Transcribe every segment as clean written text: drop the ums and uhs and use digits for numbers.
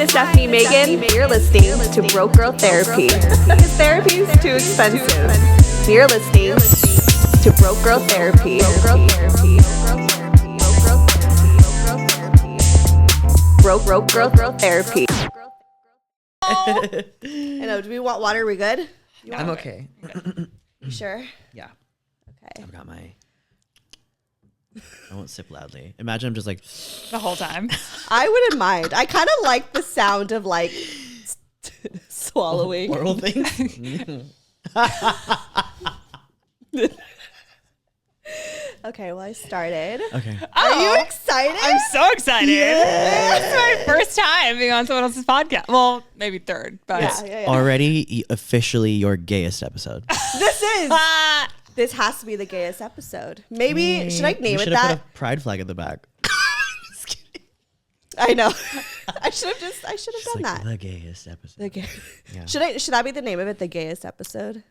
is Stefanie Maegan. You're listening to Broke Girl Therapy. Because therapy is too expensive. You're listening to Broke Girl Therapy. Broke Girl Therapy. I know. Do we want water? Are we good? I'm okay. You sure? Yeah. Okay. I've got my... I won't sip loudly. Imagine I'm just like... The whole time. I wouldn't mind. I kind of like the sound of like swallowing. Oral things. Okay, well, I started. Okay. Are you excited? I'm so excited. Yes. It's my first time being on someone else's podcast. Well, maybe third, but Yeah. Already officially your gayest episode. This has to be the gayest episode. Maybe should I name it Should that? have put a pride flag at the back. Just kidding. I know. I should have Just done like that. the gayest episode. The gay- Yeah. Should that be the name of it? The gayest episode.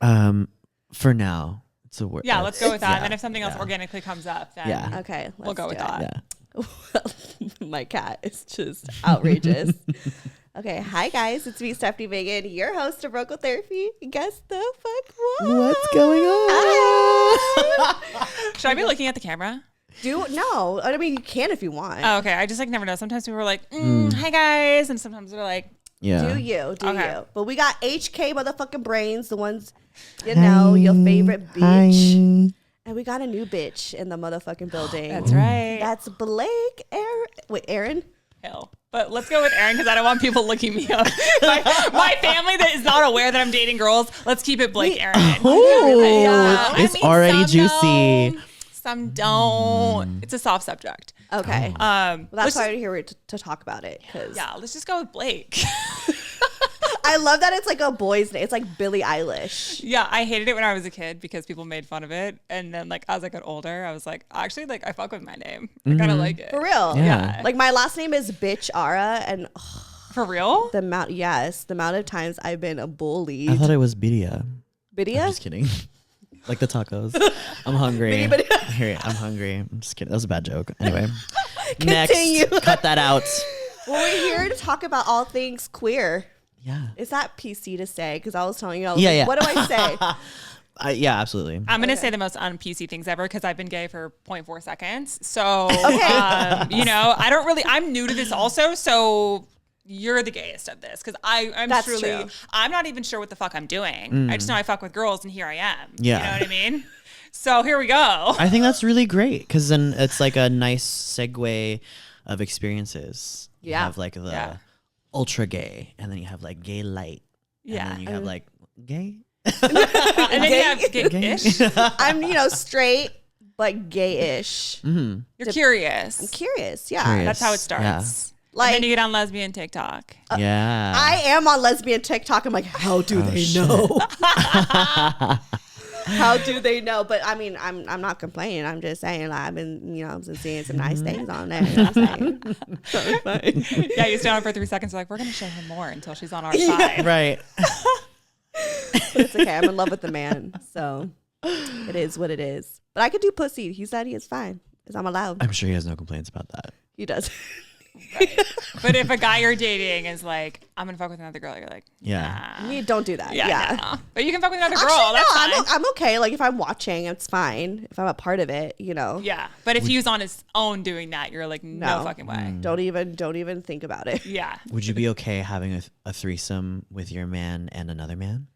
For now, it's a word. yeah, let's go with that. Yeah. And then if something else Yeah. organically comes up, then Yeah. Okay, we'll go with do it. that. Yeah. Well, my cat is just outrageous. Okay, hi guys, it's me, Stefanie Maegan, your host of Vocal Therapy. Guess the fuck what? What's going on? Should I be looking at the camera? No, I mean you can if you want. Oh, okay. I just like never know. Sometimes people are like, hi guys. And sometimes they're like, Yeah. Do you? Okay. But we got HK motherfucking brains, the ones you know, your favorite bitch. Hi. And we got a new bitch in the motherfucking building. that's right. That's Blake Aaron. Wait, Aaron? Hell. But let's go with Aaron because I don't want people looking me up. my family that is not aware that I'm dating girls, let's keep it Blake Aaron. Oh, Yeah. it's I mean, already some juicy. know, some don't. It's a soft subject. Okay. Well, Well, that's why I'm here to talk about it. Cause yeah, let's just go with Blake. I love that it's like a boy's name. It's like Billie Eilish. Yeah, I hated it when I was a kid because people made fun of it. And then like as I got older, I was like, actually, like I fuck with my name. I kind of like it. For real. Yeah. Like my last name is Bitch Ara, and For real? the amount of times I've been bullied. I thought it was Bidia. Bidia? I'm just kidding. Like the tacos. I'm hungry. Here, I'm hungry. I'm just kidding. That was a bad joke. Anyway. Continue. Next. Cut that out. Well, we're here to talk about all things queer. Yeah. Is that PC to say? Because I was telling you, Yeah. what do I say? Yeah, absolutely. I'm going to say the most un-PC things ever because I've been gay for 0.4 seconds. So, Okay. I'm new to this also. So you're the gayest of this because That's true. I'm not even sure what the fuck I'm doing. I just know I fuck with girls and here I am. Yeah. You know what I mean? So here we go. I think that's really great because then it's like a nice segue of experiences. You Yeah. have like the Yeah. ultra gay, and then you have like gay light. Yeah. And then you have like gay. And then you have gay-ish. I'm, straight, but gayish. You're curious. I'm curious. Yeah. Curious. That's how it starts. Yeah. Like, and then you get on lesbian TikTok. Yeah. I am on lesbian TikTok. I'm like, how do they know? How do they know? But I mean, I'm not complaining. I'm just saying, like, I've been, seeing some nice things on there. You know what I'm saying? Yeah, you stay on for 3 seconds. Like, we're going to show her more until she's on our side. Right. But it's okay. I'm in love with the man. So it is what it is. But I could do pussy. He said he is fine because I'm allowed. I'm sure he has no complaints about that. He does. But if a guy you're dating is like, I'm going to fuck with another girl, you're like, Yeah. nah. You don't do that. Yeah. Yeah. No. But you can fuck with another girl. Actually, That's no, fine. I'm okay. Like if I'm watching, it's fine. If I'm a part of it, Yeah. But if he was on his own doing that, you're like, no No. fucking way. Don't even think about it. Yeah. Would you be okay having a threesome with your man and another man?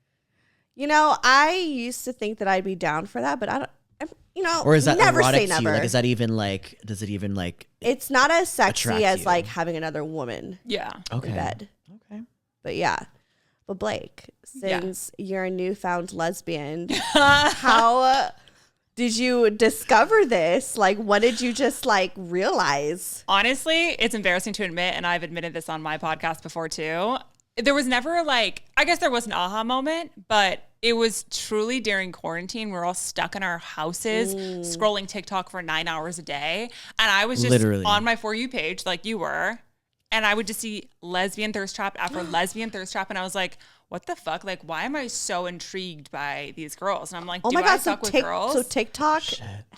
I used to think that I'd be down for that, but I don't. Or is that never erotic say to you? never. Like, is that even like? Does it even like? It's not as sexy attract as you? like having another woman Yeah. Okay. in bed. Okay. But yeah. But Blake, since you're a newfound lesbian, how did you discover this? Like, what did you just like realize? Honestly, it's embarrassing to admit, and I've admitted this on my podcast before too. There was never like, I guess there was an aha moment, but it was truly during quarantine. We're all stuck in our houses, scrolling TikTok for 9 hours a day. And I was just Literally. on my For You page like you were. And I would just see lesbian thirst trap after lesbian thirst trap. And I was like, what the fuck? Like, why am I so intrigued by these girls? And I'm like, Oh do my I God! fuck with girls? So TikTok.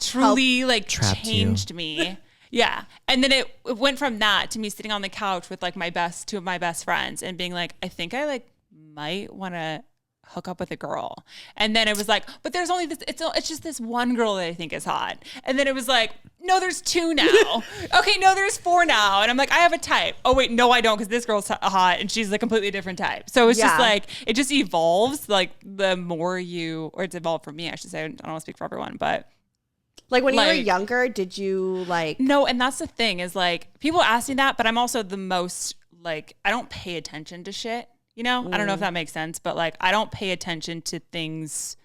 Truly like Trapped you. changed me. Yeah. And then it went from that to me sitting on the couch with like two of my best friends and being like, I think I like might want to hook up with a girl. And then it was like, but there's only this, it's just this one girl that I think is hot. And then it was like, no, there's 2 now. Okay, no, there's 4 now. And I'm like, I have a type. Oh wait, no, I don't, because this girl's hot and she's a completely different type. So it's just like, it just evolves like the more or it's evolved for me, I should say. I don't want to speak for everyone, but like when you were younger, did you like? No, and that's the thing is like, people ask me that, but I'm also the most like, I don't pay attention to shit. You know, I don't know if that makes sense, but like, I don't pay attention to things.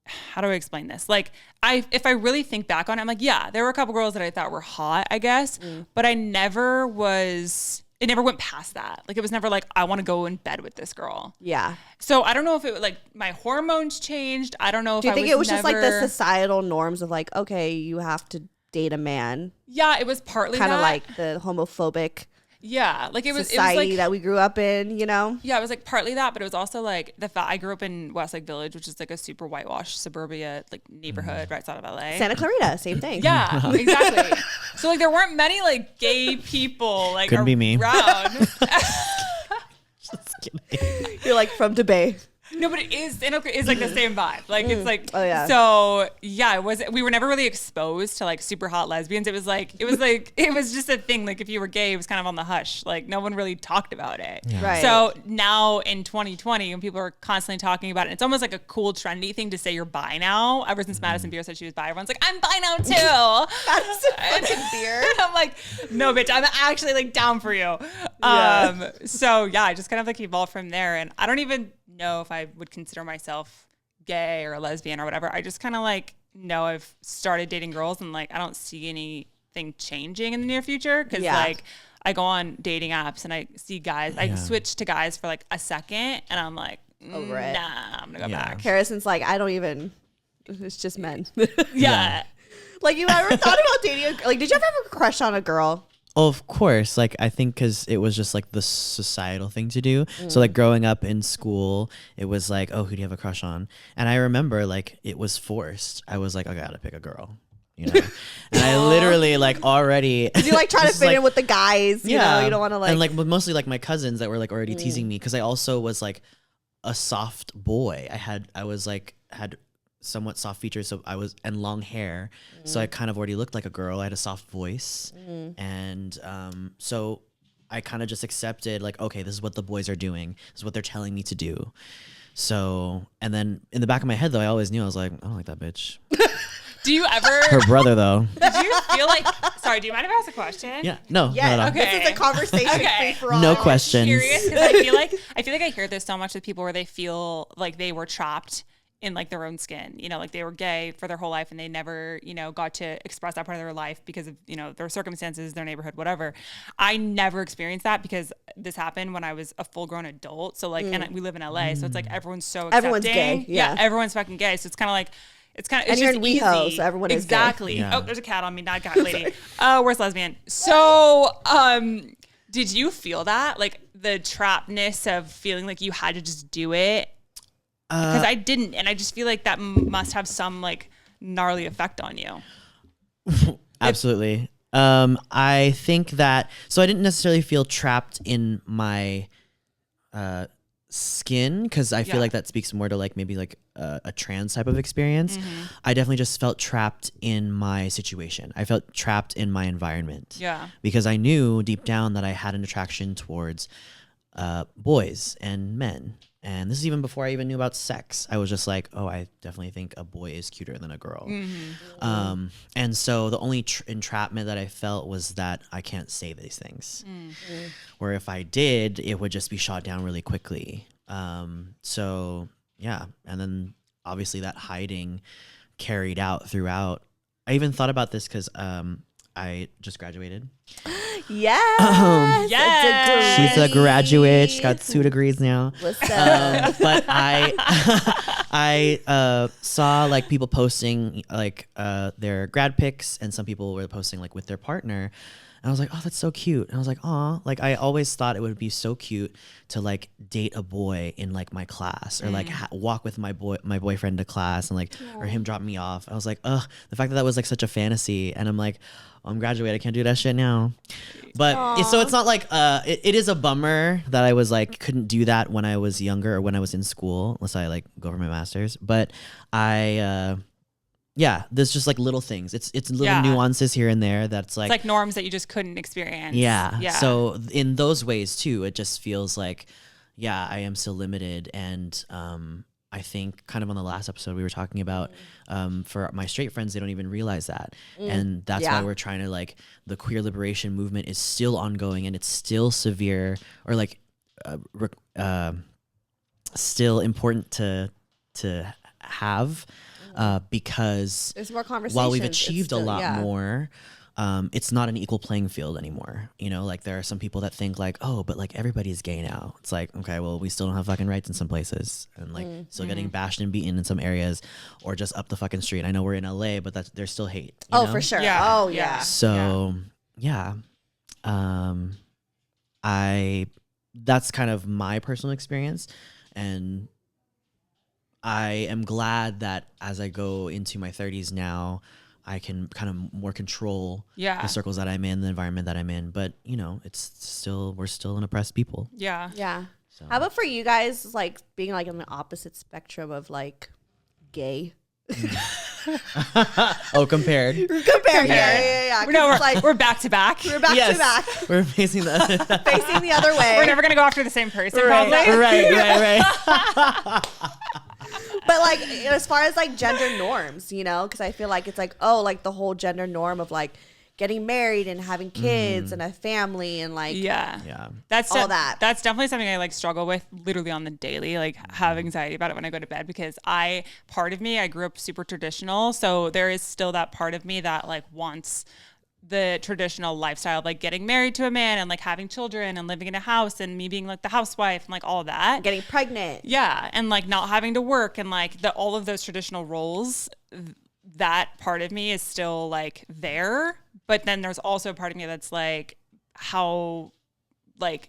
How do I explain this? Like, if I really think back on it, I'm like, yeah, there were a couple girls that I thought were hot, I guess, but it never went past that. Like, it was never like, I want to go in bed with this girl. Yeah. So I don't know if it like my hormones changed. I don't know if Do you think it was just like the societal norms of like, okay, you have to date a man? Yeah, it was partly kind of like the homophobic. Yeah, like it was society that we grew up in, you know? Yeah, it was like partly that, but it was also like the fact I grew up in Westlake Village, which is like a super whitewashed suburbia like neighborhood right outside of LA. Santa Clarita, same thing. Yeah, exactly. So like there weren't many like gay people like Couldn't be me. Around. Just kidding. You're like from DeBay. No, but it's like the same vibe. Like it's like, oh yeah. So yeah, we were never really exposed to like super hot lesbians. It was just a thing. Like if you were gay, it was kind of on the hush. Like no one really talked about it. Yeah. Right. So now in 2020, when people are constantly talking about it, it's almost like a cool trendy thing to say you're bi now. Ever since Madison Beer said she was bi, everyone's like, I'm bi now too. Madison fucking Beer. And I'm like, no, bitch, I'm actually like down for you. So yeah, I just kind of like evolved from there, and I don't even know if I would consider myself gay or a lesbian or whatever. I just kind of like know I've started dating girls, and like I don't see anything changing in the near future because like I go on dating apps and I see guys. I switch to guys for like a second, and I'm like, nah, I'm gonna go back. Harrison's like, I don't even. It's just men. Yeah. Like you ever thought about dating? Like, did you ever have a crush on a girl? Oh, of course. Like, I think because it was just like the societal thing to do. So like growing up in school, it was like, oh, who do you have a crush on? And I remember like it was forced. I was like, I gotta pick a girl, you know? And I literally like already. Did you like try to fit in with the guys? You know, you don't want to like. And like mostly like my cousins that were like already teasing me because I also was like a soft boy. I had somewhat soft features, so and long hair, so I kind of already looked like a girl. I had a soft voice, and so I kind of just accepted like, okay, this is what the boys are doing, this is what they're telling me to do. So, and then in the back of my head though, I always knew, I was like, I don't like that bitch. Do you ever? Her brother though. Did you feel like? Sorry, do you mind if I ask a question? Yeah. No. Yeah. Not at all. Okay. This is a conversation. Okay. No questions. Curious because I feel like I hear this so much with people where they feel like they were trapped in like their own skin, you know, like they were gay for their whole life and they never, you know, got to express that part of their life because of, you know, their circumstances, their neighborhood, whatever. I never experienced that because this happened when I was a full grown adult. So like, and we live in LA, so it's like everyone's so accepting. Everyone's gay. Yeah. Everyone's fucking gay. So it's kind of like, it's and you're in WeHo, so everyone is exactly. Yeah. Oh, there's a cat on me, not a cat lady. Where's lesbian? So, did you feel that, like the trappedness of feeling like you had to just do it? Because I didn't, and I just feel like that must have some like gnarly effect on you. Absolutely. I think that, so I didn't necessarily feel trapped in my skin, because I feel like that speaks more to like maybe like a trans type of experience. I definitely just felt trapped in my situation. I felt trapped in my environment. Yeah. Because I knew deep down that I had an attraction towards boys and men. And this is even before I even knew about sex. I was just like, oh, I definitely think a boy is cuter than a girl. And so the only entrapment that I felt was that I can't say these things. Where if I did, it would just be shot down really quickly. So yeah. And then obviously that hiding carried out throughout. I even thought about this because I just graduated. Yes. Yes. She's a graduate. She's got 2 degrees now. But I saw like people posting like their grad pics, and some people were posting like with their partner. And I was like, oh, that's so cute. And I was like, aw, like I always thought it would be so cute to like date a boy in like my class or like walk with my boyfriend to class and like, or him drop me off. I was like, ugh, the fact that that was like such a fantasy. And I'm like, I'm graduated. I can't do that shit now. But so it's not like, it is a bummer that I was like, couldn't do that when I was younger or when I was in school, unless I like go for my master's. But yeah, there's just like little things. It's little nuances here and there that's like, it's like norms that you just couldn't experience. Yeah. So in those ways too, it just feels like, yeah, I am still limited. And I think kind of on the last episode we were talking about for my straight friends, they don't even realize that. And that's why we're trying to like, the queer liberation movement is still ongoing and it's still severe or like still important to have. Because there's more conversations. While we've achieved a lot more, it's not an equal playing field anymore. You know, like there are some people that think like, oh, but like everybody's gay now. It's like, okay, well, we still don't have fucking rights in some places and like still getting bashed and beaten in some areas or just up the fucking street. I know we're in LA, but there's still hate. You know? For sure. Yeah. Oh yeah. So that's kind of my personal experience. And I am glad that as I go into my 30s now, I can kind of more control the circles that I'm in, the environment that I'm in. But, you know, we're still an oppressed people. Yeah. Yeah. So. How about for you guys, like being like on the opposite spectrum of like gay? Oh, compared. Yeah. No, we're back to back. We're back to back. We're facing the other way. We're never going to go after the same person, probably. Right. But like as far as like gender norms, you know, because I feel like it's like, oh, like the whole gender norm of like getting married and having kids and a family and like that's all that. That's definitely something I like struggle with literally on the daily, like have anxiety about it when I go to bed, because I grew up super traditional, so there is still that part of me that like wants the traditional lifestyle, like getting married to a man and like having children and living in a house and me being like the housewife and like all that, getting pregnant, and like not having to work and like all of those traditional roles. That part of me is still like there, but then there's also a part of me that's like how like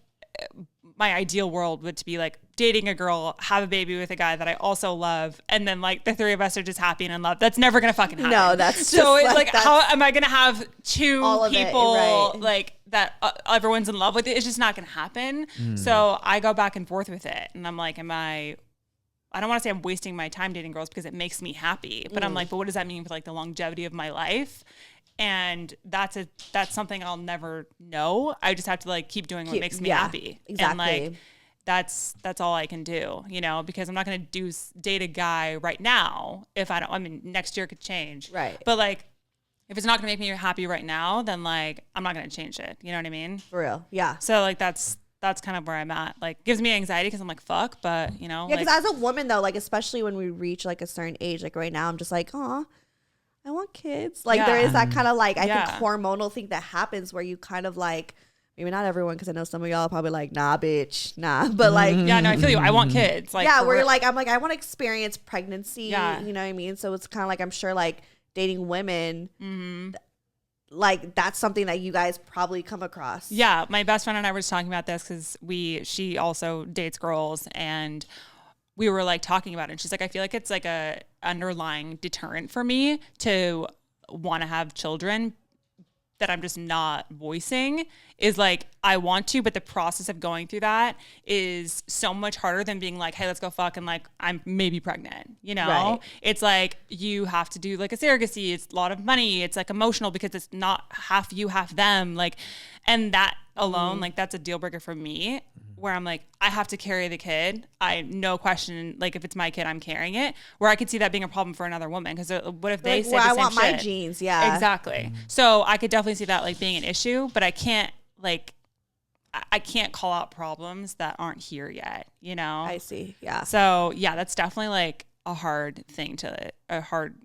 my ideal world would to be like dating a girl, have a baby with a guy that I also love, and then like the three of us are just happy and in love. That's never gonna fucking happen. No, that's so it's like how am I gonna have two people like that everyone's in love with? It's just not gonna happen. So I go back and forth with it, and I'm like, I don't want to say I'm wasting my time dating girls because it makes me happy, but I'm like, but what does that mean for like the longevity of my life? And that's something I'll never know. I just have to like keep doing what makes me happy. Exactly. And like that's all I can do, you know, because I'm not going to date a guy right now next year could change. Right. But like if it's not going to make me happy right now, then like I'm not going to change it. You know what I mean? For real. Yeah. So like that's kind of where I'm at. Like gives me anxiety because I'm like, fuck, but you know. Yeah, because as a woman though, like especially when we reach like a certain age, like right now, I'm just like, aw, I want kids. Like there is that kind of like, I think hormonal thing that happens where you kind of like, maybe not everyone, because I know some of y'all are probably like, nah, bitch, nah. But like, yeah, no, I feel you. I want kids. Like, yeah, where you're like, I'm like, I want to experience pregnancy. Yeah. You know what I mean? So it's kind of like, I'm sure like dating women, like that's something that you guys probably come across. Yeah, my best friend and I were just talking about this because she also dates girls, and we were like talking about it. And she's like, I feel like it's like a underlying deterrent for me to want to have children that I'm just not voicing, is like I want to, but the process of going through that is so much harder than being like, hey, let's go fuck, and like I'm maybe pregnant, you know? Right. It's like you have to do like a surrogacy. It's a lot of money. It's like emotional because it's not half you, half them. Like, and that alone, like that's a deal breaker for me, where I'm like, I have to carry the kid. No question, like if it's my kid, I'm carrying it. Where I could see that being a problem for another woman, because what if they like, say the same I want shit? my genes, yeah. Exactly. So I could definitely see that like being an issue, but I can't call out problems that aren't here yet, you know? I see, yeah. So yeah, that's definitely like a hard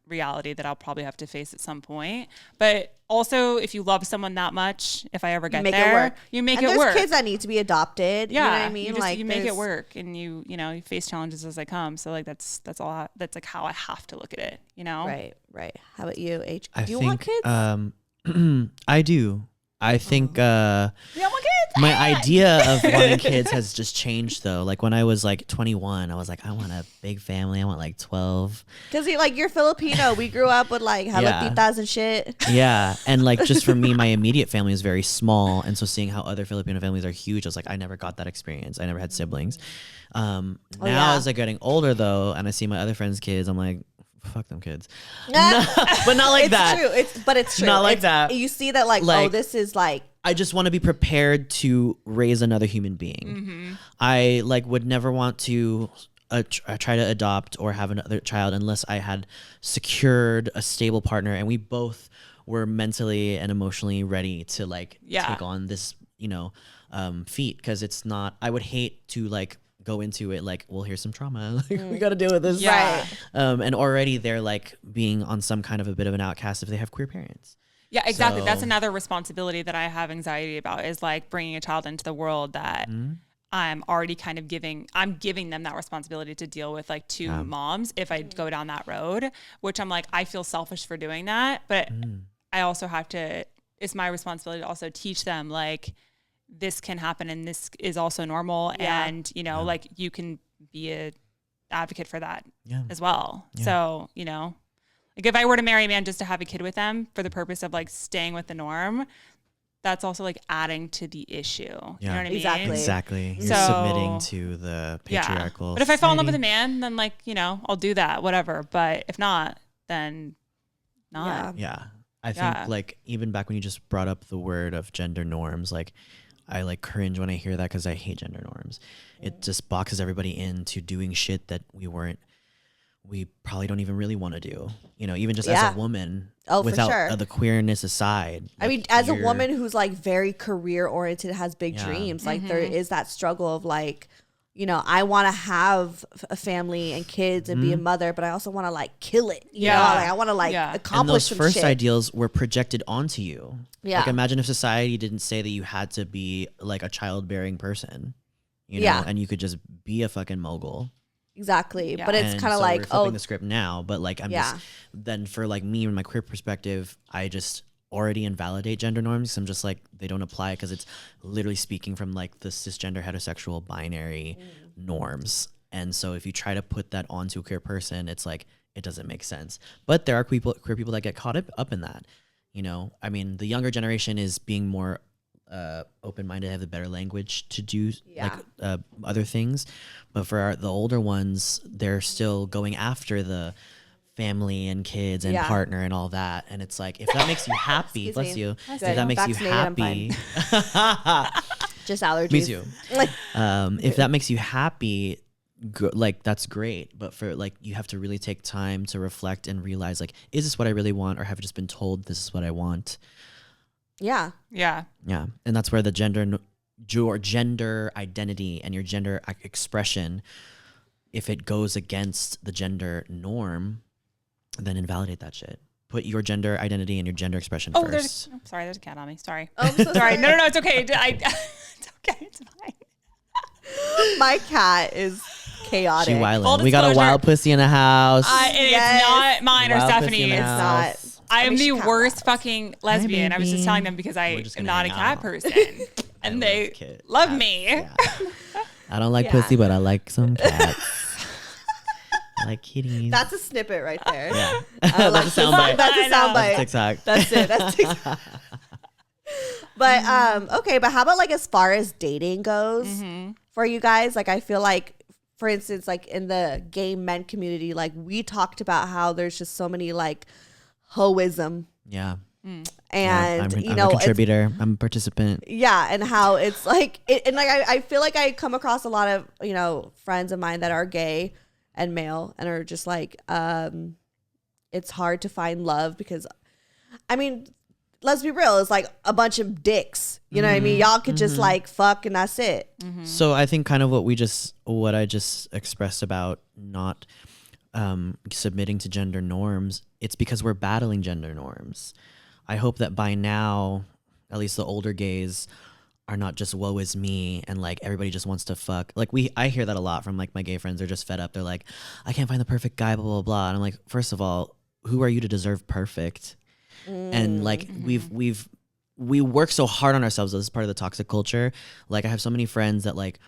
reality that I'll probably have to face at some point. But also, if you love someone that much, if I ever get there, you make it work. There's kids that need to be adopted. Yeah, you know what I mean? You make it work, and you face challenges as they come. So like that's all. That's like how I have to look at it. You know? Right. How about you, H? Do you want kids? I do. I think my idea of wanting kids has just changed though. Like when I was like 21, I was like, I want a big family. I want like 12. Because you're Filipino. We grew up with like titas and shit. Yeah. And like just for me, my immediate family is very small. And so seeing how other Filipino families are huge, I was like, I never got that experience. I never had siblings. Now as I'm getting older though, and I see my other friends' kids, I'm like, fuck them kids. No, but not like that. It's true. Not like that. You see that like, this is like. I just want to be prepared to raise another human being. I like would never want to try to adopt or have another child unless I had secured a stable partner and we both were mentally and emotionally ready to like take on this, feat. Because it's not. I would hate to like go into it like, well, here's some trauma. Like we got to deal with this. Right. And already they're like being on some kind of a bit of an outcast if they have queer parents. Yeah, exactly. That's another responsibility that I have anxiety about is like bringing a child into the world that I'm already kind of giving them that responsibility to deal with like two moms if I go down that road, which I'm like, I feel selfish for doing that. But I also it's my responsibility to also teach them like, this can happen and this is also normal. Yeah. And, like you can be a advocate for that as well. Yeah. So, like if I were to marry a man just to have a kid with them for the purpose of like staying with the norm, that's also like adding to the issue. Yeah. You know what I mean? Exactly. You're submitting to the patriarchal. But if I fall in love with a man, then like, I'll do that, whatever. But if not, then not. Yeah. I think like even back when you just brought up the word of gender norms, like I like cringe when I hear that because I hate gender norms. It just boxes everybody into doing shit that we probably don't even really want to do, even just as a woman without the queerness aside. I mean, as a woman who's like very career oriented, has big dreams, like there is that struggle of like, I want to have a family and kids and be a mother, but I also want to like kill it. You know, like I want to like accomplish some shit. And those first ideals were projected onto you. Yeah. Like imagine if society didn't say that you had to be like a childbearing person, and you could just be a fucking mogul. Exactly. Yeah. But it's kind of like, we're flipping the script now, but like I'm just then for like me and my queer perspective, I just already invalidate gender norms. I'm just like, they don't apply because it's literally speaking from like the cisgender heterosexual binary norms. And so if you try to put that onto a queer person, it's like, it doesn't make sense. But there are queer people that get caught up in that. I mean, the younger generation is being more open-minded, have the better language to do like other things, but for the older ones, they're still going after the family and kids and partner and all that, and it's like, if that makes you happy, bless you, if that makes you happy, just allergies. Me too. If that makes you happy, like that's great, but for like, you have to really take time to reflect and realize like, is this what I really want, or have I just been told this is what I want? Yeah. And that's where your gender identity and your gender expression, if it goes against the gender norm, then invalidate that shit. Put your gender identity and your gender expression first. There's a cat on me. Sorry. Oh, I'm so sorry. No, it's okay. It's okay. It's fine. My cat is chaotic. She wildin'. We got a wild pussy in the house. It's not mine or Stephanie's. It's not. I'm the worst fucking lesbian. I was just telling them because I am not a cat person. And they love me. Yeah. I don't like pussy, but I like some cats. I like kitties. That's a snippet right there. Yeah. That's a soundbite. That's a soundbite. TikTok. That's it. That's TikTok. But okay, but how about like as far as dating goes for you guys? Like I feel like, for instance, like in the gay men community, like we talked about how there's just so many like hoism. Yeah. And I'm a contributor. I'm a participant. Yeah, and how it's like and like I feel like I come across a lot of friends of mine that are gay and male and are just like it's hard to find love because I mean, let's be real, it's like a bunch of dicks. You know what I mean? Y'all could just like fuck and that's it. So I think kind of what I just expressed about not submitting to gender norms, it's because we're battling gender norms. I hope that by now, at least the older gays are not just woe is me and like everybody just wants to fuck. Like I hear that a lot from like my gay friends. They're just fed up. They're like, I can't find the perfect guy, blah, blah, blah. And I'm like, first of all, who are you to deserve perfect? And like we've we work so hard on ourselves. This is part of the toxic culture. Like I have so many friends that like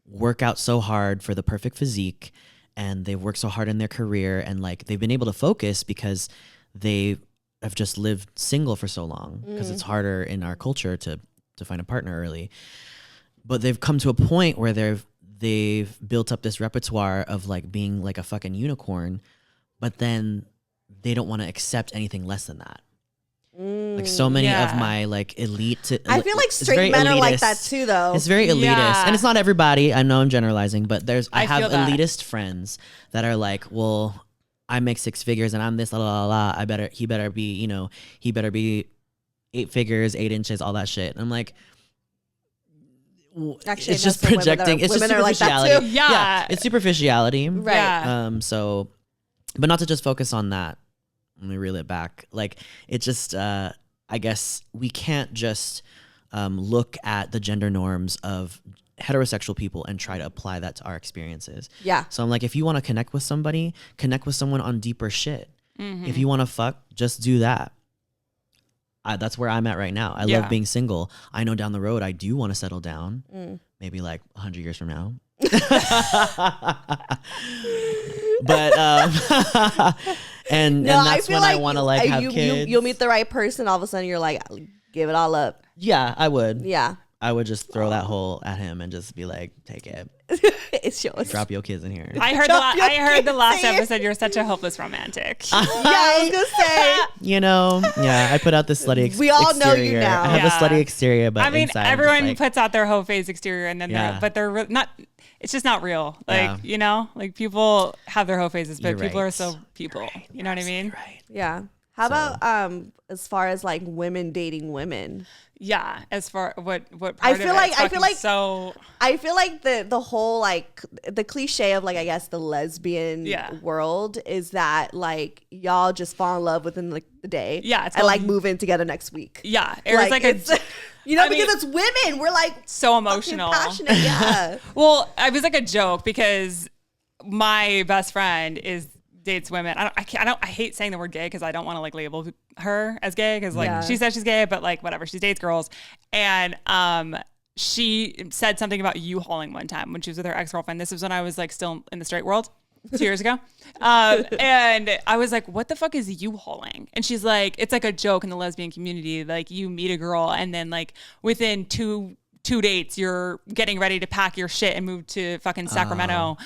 work out so hard for the perfect physique, and they've worked so hard in their career, and like they've been able to focus because they have just lived single for so long, because it's harder in our culture to find a partner early. But they've come to a point where they've built up this repertoire of like being like a fucking unicorn, but then they don't want to accept anything less than that. Like so many of my like elite, I feel like straight men are like that too, though. It's very elitist, and it's not everybody. I know I'm generalizing, but I have elitist friends that are like, well, I make 6 figures and I'm this la la la. He better be 8 figures, 8 inches, all that shit. And I'm like, actually, it's just projecting. It's just superficiality. Like yeah, it's superficiality, right? Yeah. So, but not to just focus on that. Let me reel it back. Like it just, I guess we can't just look at the gender norms of heterosexual people and try to apply that to our experiences. Yeah. So I'm like, if you want to connect with somebody, connect with someone on deeper shit. If you want to fuck, just do that. That's where I'm at right now. I love being single. I know down the road I do want to settle down. Maybe like 100 years from now. But and that's when I want to like have kids. You'll meet the right person. All of a sudden, you're like, give it all up. Yeah, I would. Yeah, I would just throw that hole at him and just be like, take it. It's yours. Drop your kids in here. I heard the last episode. You're such a hopeless romantic. Yeah, I was gonna say. You know, yeah, I put out this slutty exterior. We all know you now. I have a slutty exterior, but I mean, inside everyone like, puts out their whole face exterior, and then they're not. It's just not real. Like, you know, like people have their whole faces, but people are still people. You know what I mean? Right. Yeah. How about as far as like women dating women? Yeah. As far what part I feel like so I feel like the whole like the cliche of like I guess the lesbian world is that like y'all just fall in love within like the day. Yeah. It's and like move in together next week. Yeah. It was like it's, you know, because it's women. We're like so emotional. Passionate. Yeah. Well, it was like a joke because my best friend dates women. I hate saying the word gay because I don't want to like label her as gay because like she says she's gay, but like whatever, she dates girls. And she said something about U-hauling one time when she was with her ex-girlfriend. This was when I was like still in the straight world 2 years ago. And I was like, what the fuck is U-hauling? And she's like, it's like a joke in the lesbian community. Like you meet a girl and then like within two dates, you're getting ready to pack your shit and move to fucking Sacramento.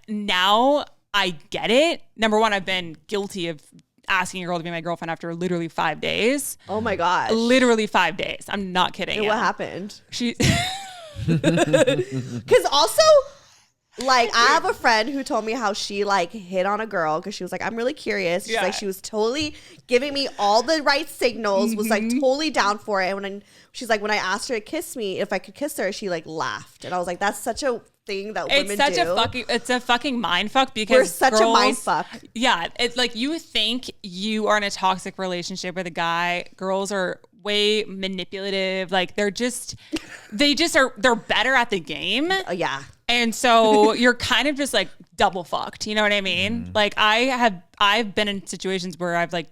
Now I get it. Number one, I've been guilty of asking a girl to be my girlfriend after literally 5 days. Oh my gosh. Literally 5 days. I'm not kidding. And what happened? She Because also, like, I have a friend who told me how she like hit on a girl because she was like, I'm really curious. She's like, she was totally giving me all the right signals, was like totally down for it. And she's like, when I asked her to kiss me, if I could kiss her, she like laughed. And I was like, that's such a thing that women do. It's a fucking mind fuck because we're such a mind fuck. Yeah. It's like you think you are in a toxic relationship with a guy. Girls are way manipulative. Like they're better at the game. Yeah. And so you're kind of just like double fucked. You know what I mean? Like I've been in situations where I've like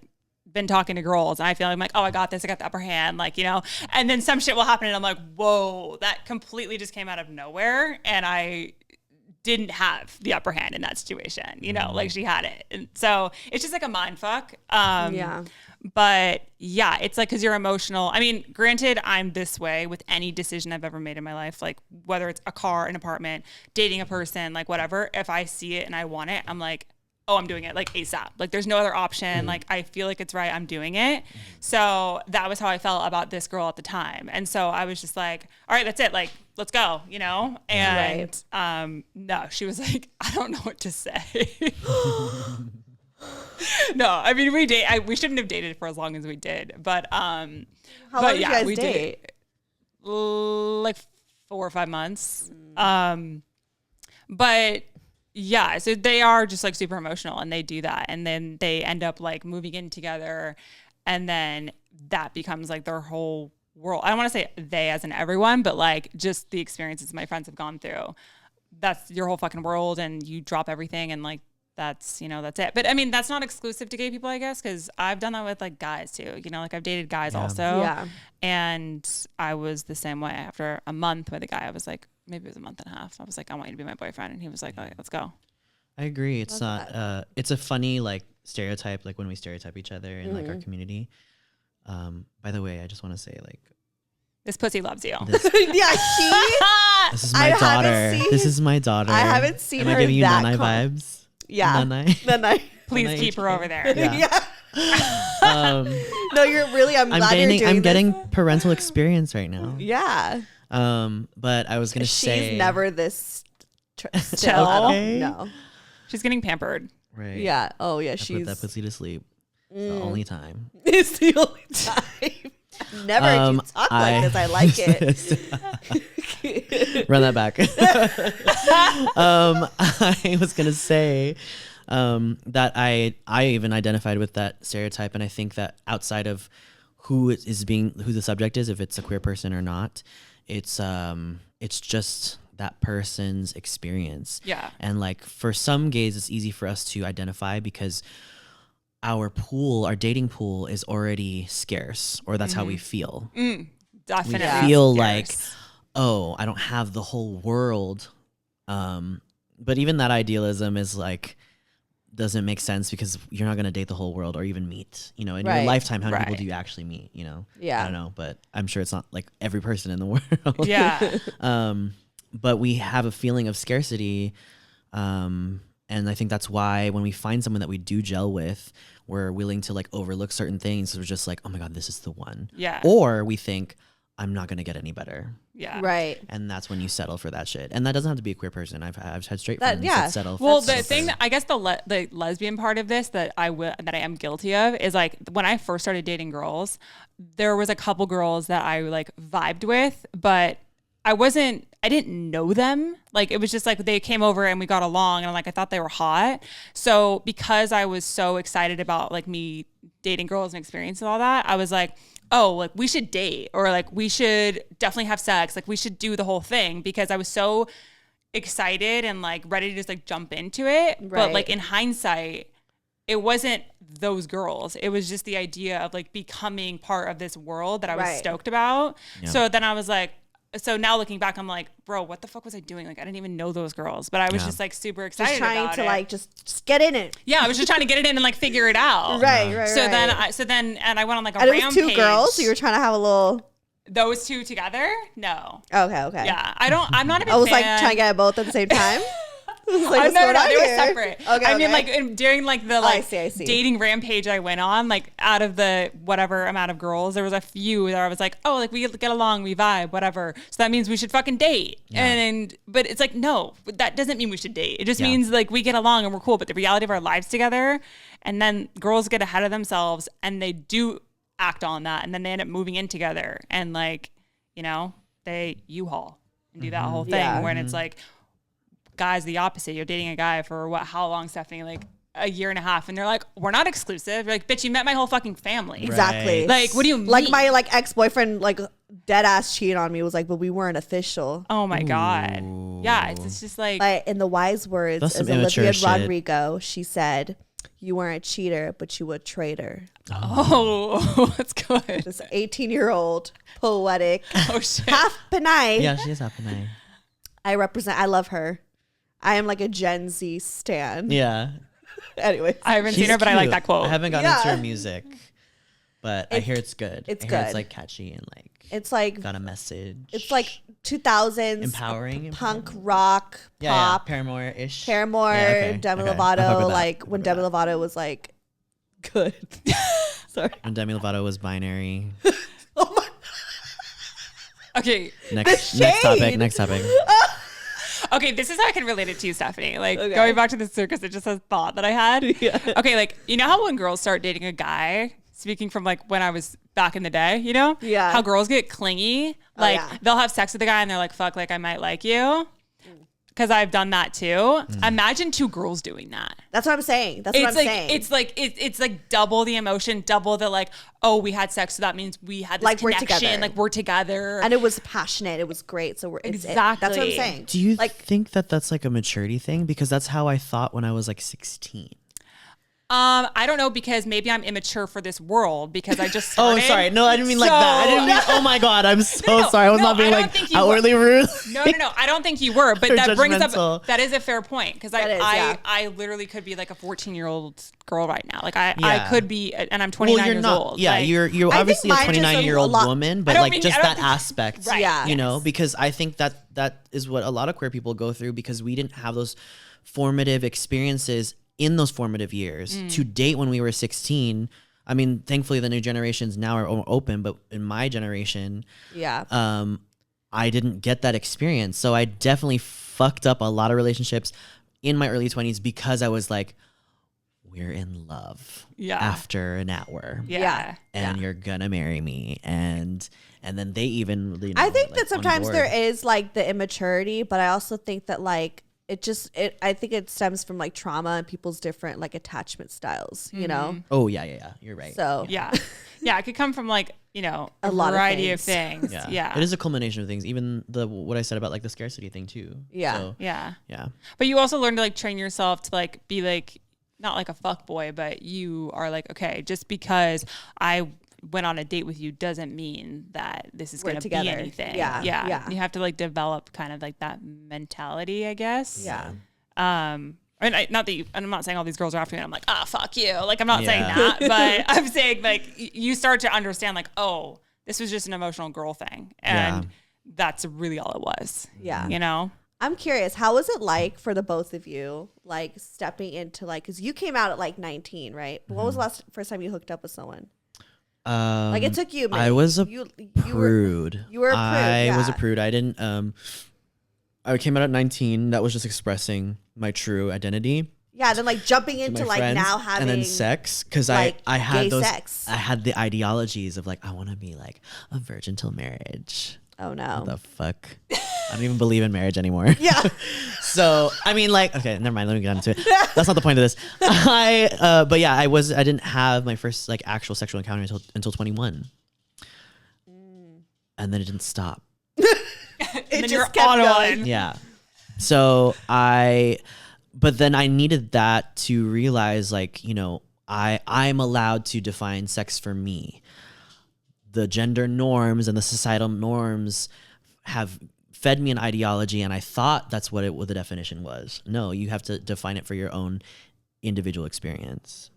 been talking to girls and I feel like I'm like, oh, I got this. I got the upper hand. Like, you know, and then some shit will happen and I'm like, whoa, that completely just came out of nowhere. And I didn't have the upper hand in that situation, you know, like she had it. And so it's just like a mind fuck. But yeah, it's like, cause you're emotional. I mean, granted, I'm this way with any decision I've ever made in my life, like whether it's a car, an apartment, dating a person, like whatever, if I see it and I want it, I'm like, oh, I'm doing it like ASAP. Like there's no other option. Like I feel like it's right. I'm doing it. So that was how I felt about this girl at the time. And so I was just like, all right, that's it. Like, let's go, you know? And no, she was like, I don't know what to say. No, I mean, we shouldn't have dated for as long as we did. But how long did you guys date? Like 4 or 5 months. But yeah, so they are just like super emotional and they do that. And then they end up like moving in together. And then that becomes like their whole world. I don't want to say they as in everyone, but like just the experiences my friends have gone through. That's your whole fucking world and you drop everything and like that's it. But I mean, that's not exclusive to gay people, I guess, because I've done that with like guys too. You know, like I've dated guys also. Yeah. And I was the same way. After a month with a guy, I was like, maybe it was a month and a half. I was like, I want you to be my boyfriend. And he was like, okay, let's go. I agree. It's not, it's a funny like stereotype, like when we stereotype each other in like our community. By the way, I just want to say like, this pussy loves you. Yeah, this is my daughter. This is my daughter. I haven't seen her. Am I giving you that Nanai vibes? Yeah. Nanai. Please keep her over there. Yeah. No, you're really. I'm glad you're doing I'm getting this. parental experience right now. Yeah. But I was gonna say she's never this chill. Okay. No. She's getting pampered. Right. Yeah. Oh yeah. I She's put that pussy to sleep. It's the only time. It's the only time. Never heard you talk like this. I like it. Run that back. I was gonna say that I even identified with that stereotype, and I think that outside of who the subject is, if it's a queer person or not, it's just that person's experience. Yeah. And like for some gays, it's easy for us to identify because our dating pool is already scarce, or that's how we feel. Definitely. We feel scarce. like, oh, I don't have the whole world. But even that idealism is like, doesn't make sense because you're not going to date the whole world or even meet, in your lifetime. How many people do you actually meet, Yeah. I don't know, but I'm sure it's not like every person in the world. Yeah. But we have a feeling of scarcity. And I think that's why when we find someone that we do gel with, we're willing to like overlook certain things. We're just like, oh my God, this is the one. Yeah. Or we think, I'm not going to get any better. Yeah. Right. And that's when you settle for that shit. And that doesn't have to be a queer person. I've had straight friends that settle for well, the thing that I guess the lesbian part of this that I am guilty of is like when I first started dating girls, there was a couple girls that I like vibed with, but I didn't know them. Like it was just like they came over and we got along and like I thought they were hot. So because I was so excited about like me dating girls and experience and all that, I was like, oh, like we should date, or like we should definitely have sex. Like we should do the whole thing, because I was so excited and like ready to just like jump into it. Right. But like in hindsight, it wasn't those girls. It was just the idea of like becoming part of this world that I was stoked about. Yeah. So then I was like, so now looking back, I'm like, bro, what the fuck was I doing? Like, I didn't even know those girls, but I was just like super excited Just trying about to it. like just get in it. Yeah, I was just trying to get it in and like figure it out. Right. So then I went on like a and it rampage. was two girls. So you were trying to have a little. Those two together? No. Okay. Yeah, I'm not a big I was fan. like trying to get both at the same time. Like, no, they were separate. Okay, I mean, like during like the like I see. dating rampage I went on, like out of the whatever amount of girls, there was a few that I was like, oh, like we get along, we vibe, whatever. So that means we should fucking date. Yeah. But it's like, no, that doesn't mean we should date. It just means like we get along and we're cool. But the reality of our lives together, and then girls get ahead of themselves and they do act on that, and then they end up moving in together and like, they U-Haul and do that whole thing when it's like, guys, the opposite. You're dating a guy for how long, Stefanie? Like a year and a half, and they're like, we're not exclusive. You're like, bitch, you met my whole fucking family. Exactly. Like, what do you mean? Like my like ex-boyfriend like dead ass cheated on me, was like, but we weren't official. Oh my God. Yeah, it's just like in the wise words That's of some immature Olivia shit. Rodrigo, she said, you weren't a cheater, but you were a traitor. oh, that's good. This 18-year-old poetic Oh shit. half Panay. Yeah, she is happening. I love her. I am like a Gen Z stan. Yeah. Anyways. I haven't seen her, but I like cute. that quote. I haven't gotten into her music, but I hear it's good. It's I hear good. It's like catchy and like It's like got a message. it's like 2000s empowering. punk rock pop. Paramore-ish. Paramore, Yeah, okay, Demi okay. I'll fuck Lovato, with that. like when Demi Lovato was like good. Sorry. When Demi Lovato was binary. Oh my. Okay. Next shade. topic. Okay, this is how I can relate it to you, Stefanie. Like Okay. going back to the circus, it just a thought that I had. Yeah. Okay, like how when girls start dating a guy, speaking from like when I was back in the day, Yeah. how girls get clingy. Like yeah. they'll have sex with the guy and they're like, fuck, like I might like you. because I've done that too. Imagine two girls doing that. That's what I'm saying. That's what I'm saying. It's like double the emotion, double the like, oh, we had sex, so that means we had this like connection, we're together. like we're together. And it was passionate. It was great. So exactly. That's what I'm saying. Do you like, think that that's like a maturity thing? Because that's how I thought when I was like 16. I don't know, because maybe I'm immature for this world because I just started. Oh, sorry. No, I didn't mean like that. I didn't mean, oh my God, I'm so sorry. I was not being like outwardly rude. No. I don't think you were, but that brings up, that is a fair point. Because I literally could be like a 14-year-old girl right now. Like I could be, and I'm 29 years old. Yeah, like, you're obviously a 29-year-old woman, but like just that aspect, right. You know, because I think that is what a lot of queer people go through, because we didn't have those formative experiences in those formative years to date when we were 16. I mean, thankfully the new generations now are open, but in my generation, I didn't get that experience. So I definitely fucked up a lot of relationships in my early 20s because I was like, we're in love after an hour. And you're gonna marry me. And then they even, you know, I think like, that sometimes there is like the immaturity, but I also think that like, I think it stems from like trauma and people's different like attachment styles, you know? Oh yeah. You're right. So yeah, it could come from like, you know, a lot variety of things. Yeah. It is a culmination of things. Even what I said about like the scarcity thing too. Yeah. So, yeah. Yeah. But you also learn to like train yourself to like be like, not like a fuck boy, but you are like, okay, just because I went on a date with you doesn't mean that this is going to be anything. Yeah. You have to like develop kind of like that mentality, I guess. Yeah. And I'm not saying all these girls are after me and I'm like, fuck you. Like, I'm not saying that, but I'm saying like you start to understand like, oh, this was just an emotional girl thing. And that's really all it was. Yeah. You know? I'm curious, how was it like for the both of you, like stepping into like, cause you came out at like 19, right? But what was the first time you hooked up with someone? Like it took you a minute. I was a prude. You were a prude. I was a prude. I didn't I came out at 19. That was just expressing my true identity. Yeah, then like jumping into like friends, now having and then sex, because like, I had those sex. I had the ideologies of like I want to be like a virgin till marriage. Oh no. What the fuck? I don't even believe in marriage anymore. Yeah. So I mean, like, okay, never mind. Let me get into it. That's not the point of this. But yeah, I didn't have my first like actual sexual encounter until 21, and then it didn't stop. It just kept going. Yeah. So but then I needed that to realize, like, you know, I'm allowed to define sex for me. The gender norms and the societal norms have fed me an ideology, and I thought that's what the definition was. No, you have to define it for your own individual experience.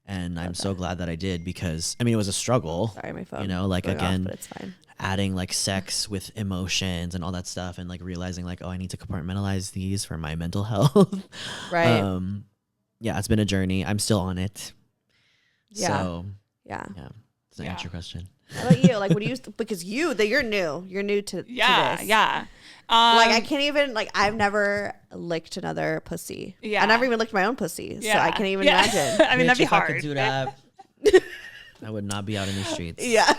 And I'm so glad that I did, because I mean, it was a struggle. Sorry, my phone. You know, like again, but it's fine. Adding like sex with emotions and all that stuff, and like realizing like, oh, I need to compartmentalize these for my mental health. Right. Yeah, it's been a journey. I'm still on it. Yeah. So, yeah. Does that answer your question? How about you? Like, what do you? Because you're new. You're new to this. Yeah. Like, I can't even, like, I've never licked another pussy. Yeah. I never even licked my own pussy. So I can't even imagine. I mean, that'd be hard. If I could do that, I would not be out in the streets. Yeah.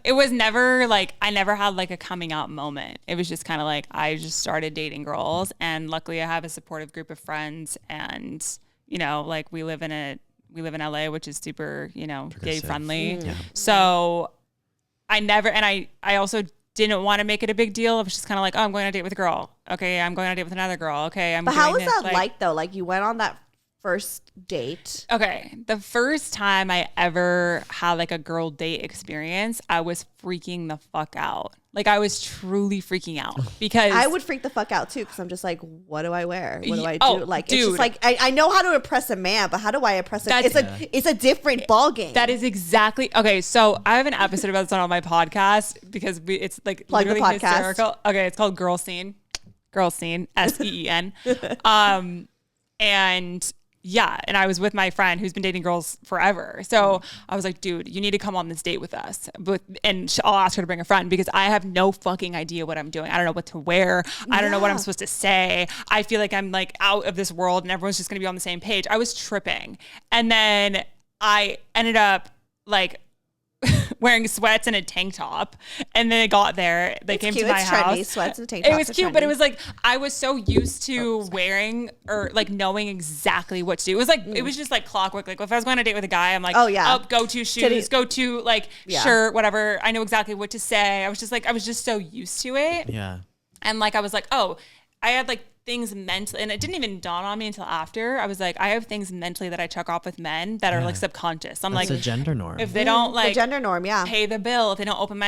It was never like, I never had like a coming out moment. It was just kind of like, I just started dating girls, and luckily I have a supportive group of friends, and, you know, like we live in LA, which is super, you know, gay friendly. Yeah. So I also didn't want to make it a big deal. It was just kind of like, oh, I'm going on a date with a girl. Okay, I'm going on a date with another girl. Okay, But how was that like though? Like, you went on that first date. Okay, the first time I ever had like a girl date experience, I was freaking the fuck out. Like, I was truly freaking out, because I would freak the fuck out too, because I'm just like, what do I wear? What do I do? Oh, like, dude. It's just like, I know how to impress a man, but how do I impress him? It's a different ball game. That is exactly okay. So I have an episode about this on my podcast, because it's like Plug literally the podcast. hysterical. Okay, it's called Girl Scene, SEEN. And yeah, and I was with my friend who's been dating girls forever. So I was like, dude, you need to come on this date with us. I'll ask her to bring a friend, because I have no fucking idea what I'm doing. I don't know what to wear. I don't know what I'm supposed to say. I feel like I'm like out of this world, and everyone's just going to be on the same page. I was tripping. And then I ended up like wearing sweats and a tank top, and they got there. They came to my house. Trendy. Sweats and tank tops. It was cute, but it was like I was so used to wearing or like knowing exactly what to do. It was like it was just like clockwork. Like if I was going on a date with a guy, I'm like, go to shoes, go to like shirt, whatever. I know exactly what to say. I was just so used to it. Yeah. And like I was like, oh, I had like things mentally, and it didn't even dawn on me until after. I was like, I have things mentally that I check off with men that are like subconscious. I'm That's like, a gender norm. if they don't like the gender norm, pay the bill, if they don't open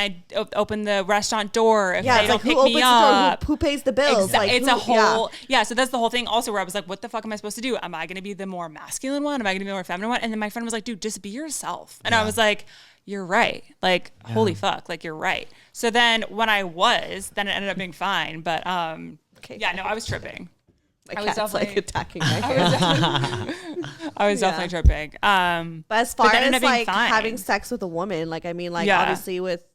the restaurant door, if they it's don't like, pick who opens me the door? up, Who pays the bills? Like, it's a whole So that's the whole thing. Also, where I was like, what the fuck am I supposed to do? Am I going to be the more masculine one? Am I going to be the more feminine one? And then my friend was like, dude, just be yourself. And I was like, you're right. Like, holy fuck. Like, you're right. So then when then it ended up being fine. But I was tripping. My cat's like attacking my hair. I was definitely tripping. But as far as like having sex with a woman, like, I mean, like obviously with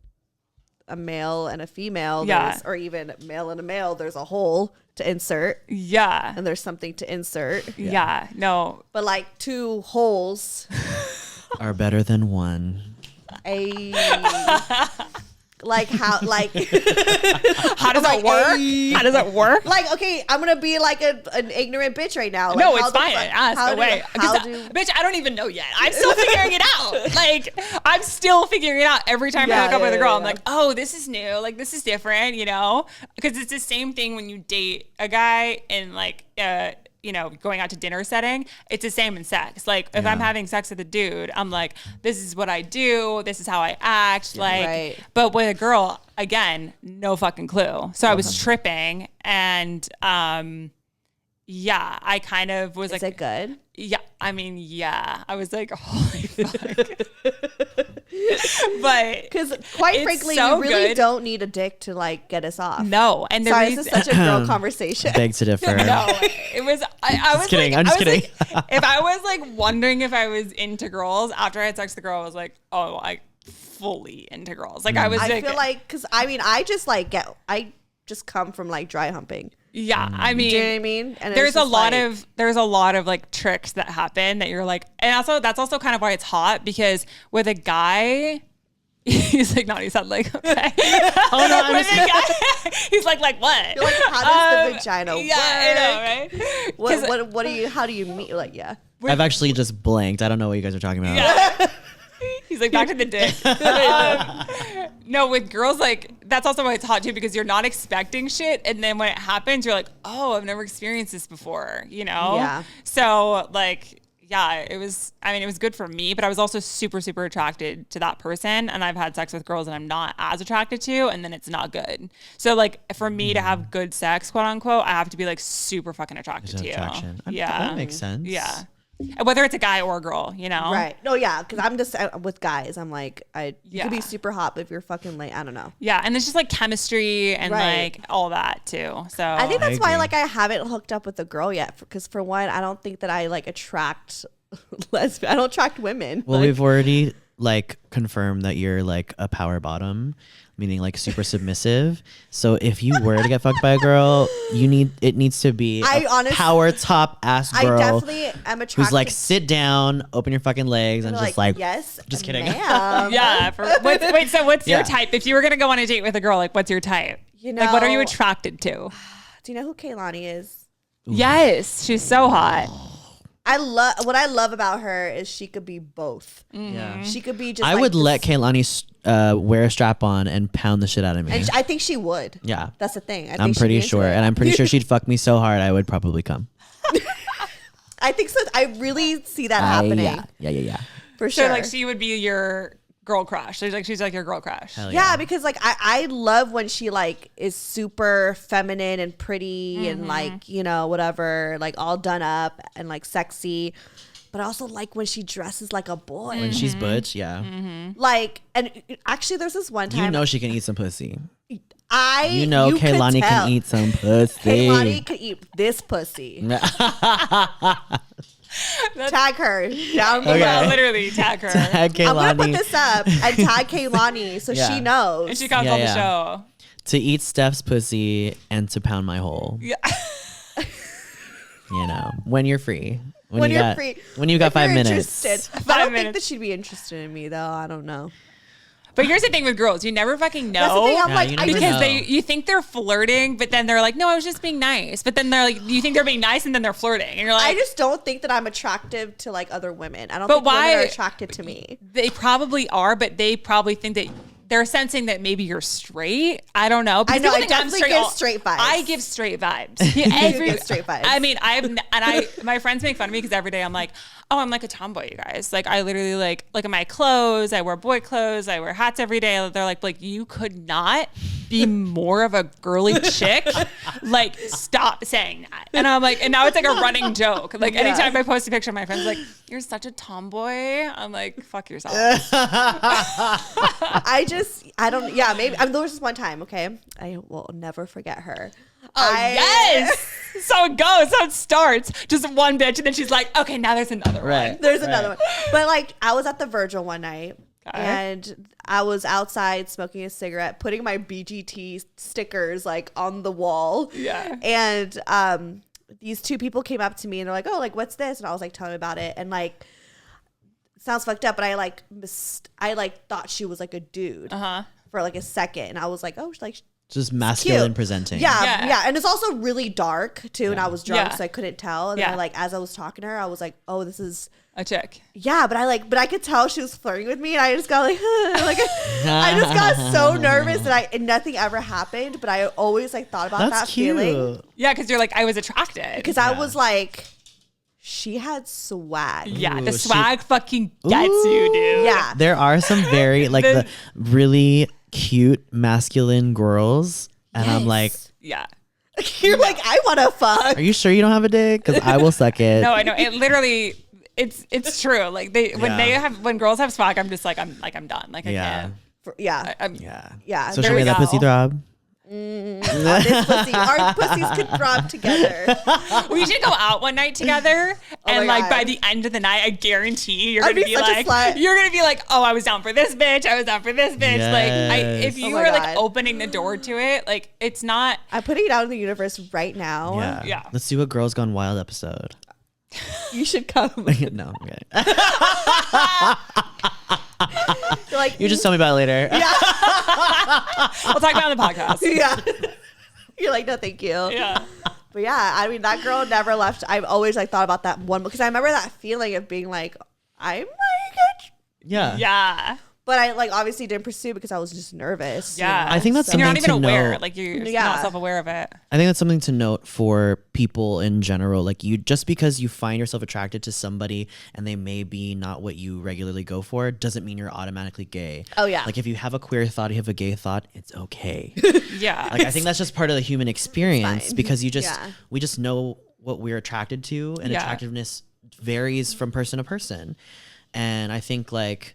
a male and a female, or even male and a male, there's a hole to insert. Yeah. And there's something to insert. Yeah. No. But like 2 holes are better than one. Like how like how does that work? How does that work? Like, okay, I'm gonna be like an ignorant bitch right now. Like, no, it's fine. Ask away. Bitch, I don't even know yet. I'm still figuring it out. Like, I'm still figuring it out every time I hook up with a girl. I'm like, oh, this is new. Like, this is different, you know? Because it's the same thing when you date a guy and like going out to dinner setting, it's the same in sex. Like if I'm having sex with a dude, I'm like, this is what I do. This is how I act. But with a girl, again, no fucking clue. So I was tripping and, I kind of was like, is it good? Yeah. I mean, yeah. I was like, holy fuck. But because quite frankly, you really don't need a dick to like get us off. No. And the reason, this is such a girl conversation. Beg to differ. No, it was, I was kidding. Like, I'm just kidding. Like, if I was like wondering if I was into girls after I had sex with the girl, I was like, oh, I fully into girls. Like I was I feel like, cause I mean, I just come from like dry humping. Yeah, I mean, do you know what I mean? And there's a lot of like tricks that happen that you're like, and also that's also kind of why it's hot because with a guy, he's like nodding his head like, okay. Oh no, with a guy, he's like what? You're like, how does the vagina work? Yeah, I know, right? What do you? How do you meet? Like, yeah. I've actually just blanked. I don't know what you guys are talking about. Yeah. He's like, back to the dick. No, with girls, like, that's also why it's hot too, because you're not expecting shit. And then when it happens, you're like, oh, I've never experienced this before, you know? Yeah. So, like, yeah, it was good for me, but I was also super, super attracted to that person. And I've had sex with girls that I'm not as attracted to, and then it's not good. So, like, for me to have good sex, quote unquote, I have to be, like, super fucking attracted to you. Yeah. That makes sense. Yeah. Whether it's a guy or a girl, you know? Right. No, yeah, because I'm just with guys. I'm like, you could be super hot, but if you're fucking late, I don't know. Yeah, and it's just like chemistry and like all that too. So I think that's why like I haven't hooked up with a girl yet, because for one, I don't think that I like attract lesbian. I don't attract women. Well, we've already like confirmed that you're like a power bottom, meaning like super submissive. So if you were to get fucked by a girl, it needs to be a power top ass girl. I definitely am attracted. Who's like, sit down, open your fucking legs, and just like yes, just kidding. Yeah. So what's your type? If you were gonna go on a date with a girl, like what's your type? You know, like what are you attracted to? Do you know who Kaylani is? Yes, she's so hot. What I love about her is she could be both. Mm-hmm. Yeah, she could be just. I would let Kaylani wear a strap on and pound the shit out of me. And I think she would. Yeah, that's the thing. I'm pretty sure, and I'm pretty sure she'd fuck me so hard I would probably come. I think so. I really see that happening. Yeah. For sure. So like she would be your girl crush. She's like your girl crush. Yeah, because like I love when she like is super feminine and pretty and like, you know, whatever, like all done up and like sexy. But I also like when she dresses like a boy. When she's butch, yeah. Like, and actually there's this one time. You know she can eat some pussy. Kaylani can eat some pussy. Kaylani can eat this pussy. Tag her down below. Okay. Literally tag her. Tag Kaylani. I'm gonna put this up and tag Kaylani so she knows. And she comes on the show. To eat Steph's pussy and to pound my hole. Yeah. You know, when you're free. When you got 5 minutes. Interested. I don't think that she'd be interested in me though. I don't know. But here's the thing with girls, you never fucking know. That's the thing, I'm like, because you think they're flirting, but then they're like, no, I was just being nice. But then they're like, you think they're being nice, and then they're flirting, and you're like, I just don't think that I'm attractive to like other women. I don't think women are attracted to me. They probably are, but they probably think that they're sensing that maybe you're straight. I don't know. I know. I definitely give straight vibes. I give straight vibes. You give straight vibes. I mean, my friends make fun of me because every day I'm like, oh, I'm like a tomboy, you guys. Like, I literally like, look at my clothes. I wear boy clothes. I wear hats every day. They're like, you could not be more of a girly chick. Like, stop saying that. And I'm like, and now it's like a running joke. Like, anytime I post a picture of my friends, like, you're such a tomboy. I'm like, fuck yourself. Maybe there was just one time, okay? I will never forget her. Yes. So it goes. So it starts. Just one bitch, and then she's like, okay, now there's another one. There's another one. But like, I was at the Virgil one night, and I was outside smoking a cigarette, putting my BGT stickers like on the wall. Yeah. And these two people came up to me and they're like, oh, like, what's this? And I was like, telling them about it. And like, it sounds fucked up, but I thought she was like a dude for like a second. And I was like, oh, like, just masculine presenting. Yeah. And it's also really dark too. And I was drunk, so I couldn't tell. And then like, as I was talking to her, I was like, oh, this is a chick. Yeah. But I could tell she was flirting with me. And I just got like, I just got so nervous and nothing ever happened. But I always like thought about that feeling. Yeah. Cause you're like, I was attracted. Because I was like, she had swag. Yeah. The swag fucking gets you, dude. Yeah. There are some very like the really cute masculine girls, and I'm like, yeah. You're like, I want to fuck. Are you sure you don't have a dick? Because I will suck it. No, I know. It literally, it's true. Like when girls have swag, I'm just like, I'm done. Like I can't. Yeah. So should we let pussy throb? This pussy. Our pussies could throb together. We should go out one night together, and like by the end of the night, I guarantee you're gonna be like, oh, I was down for this bitch. I was down for this bitch. Yes. Like, if you were like opening the door to it, like it's not. I'm putting it out in the universe right now. Yeah. Let's do a Girls Gone Wild episode. You should come. No, I'm kidding. Like, you just tell me about it later. Yeah. We'll talk about it on the podcast. Yeah. You're like, no, thank you. Yeah. But yeah, I mean, that girl never left. I've always like thought about that one because I remember that feeling of being like, I'm like, yeah. But I like obviously didn't pursue because I was just nervous. Yeah. I think that's something you're not even to aware. note. Like you're not self-aware of it. I think that's something to note for people in general. Like you, just because you find yourself attracted to somebody and they may be not what you regularly go for, doesn't mean you're automatically gay. Oh yeah. Like if you have a queer thought, you have a gay thought, it's okay. Yeah. Like I think that's just part of the human experience because we just know what we're attracted to, and attractiveness varies from person to person. And I think like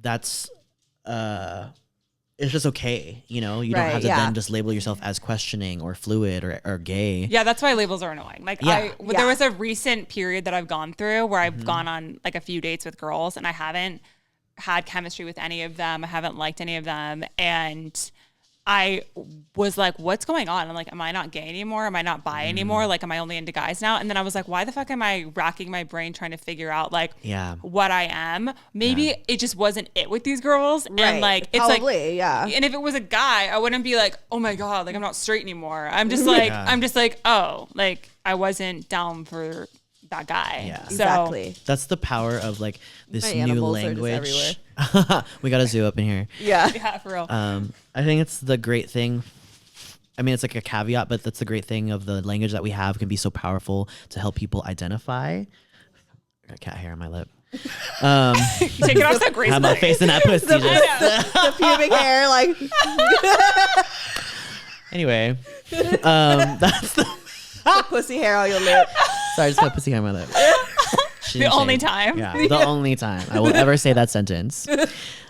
that's it's just okay, you know. You don't have to then just label yourself as questioning or fluid or gay. Yeah, that's why labels are annoying. Like there was a recent period that I've gone through where I've gone on like a few dates with girls and I haven't had chemistry with any of them. I haven't liked any of them, and I was like, what's going on? I'm like, am I not gay anymore? Am I not bi anymore? Like, am I only into guys now? And then I was like, why the fuck am I racking my brain trying to figure out like what I am? Maybe it just wasn't it with these girls. Right. And like, it's probably, and if it was a guy, I wouldn't be like, oh my God, like I'm not straight anymore. I'm just like, oh, like I wasn't down for that guy. Yeah. So, exactly. That's the power of like this new language. We got a zoo up in here. Yeah, for real. I think it's the great thing. I mean, it's like a caveat, but that's the great thing of the language that we have can be so powerful to help people identify. I got cat hair on my lip. Take it off so gracefully. How about facing that pussy? The pubic hair, like. Anyway, that's the pussy hair on your lip. Sorry, I just got pussy hair on my lip. The only time. Yeah, the only time I will ever say that sentence.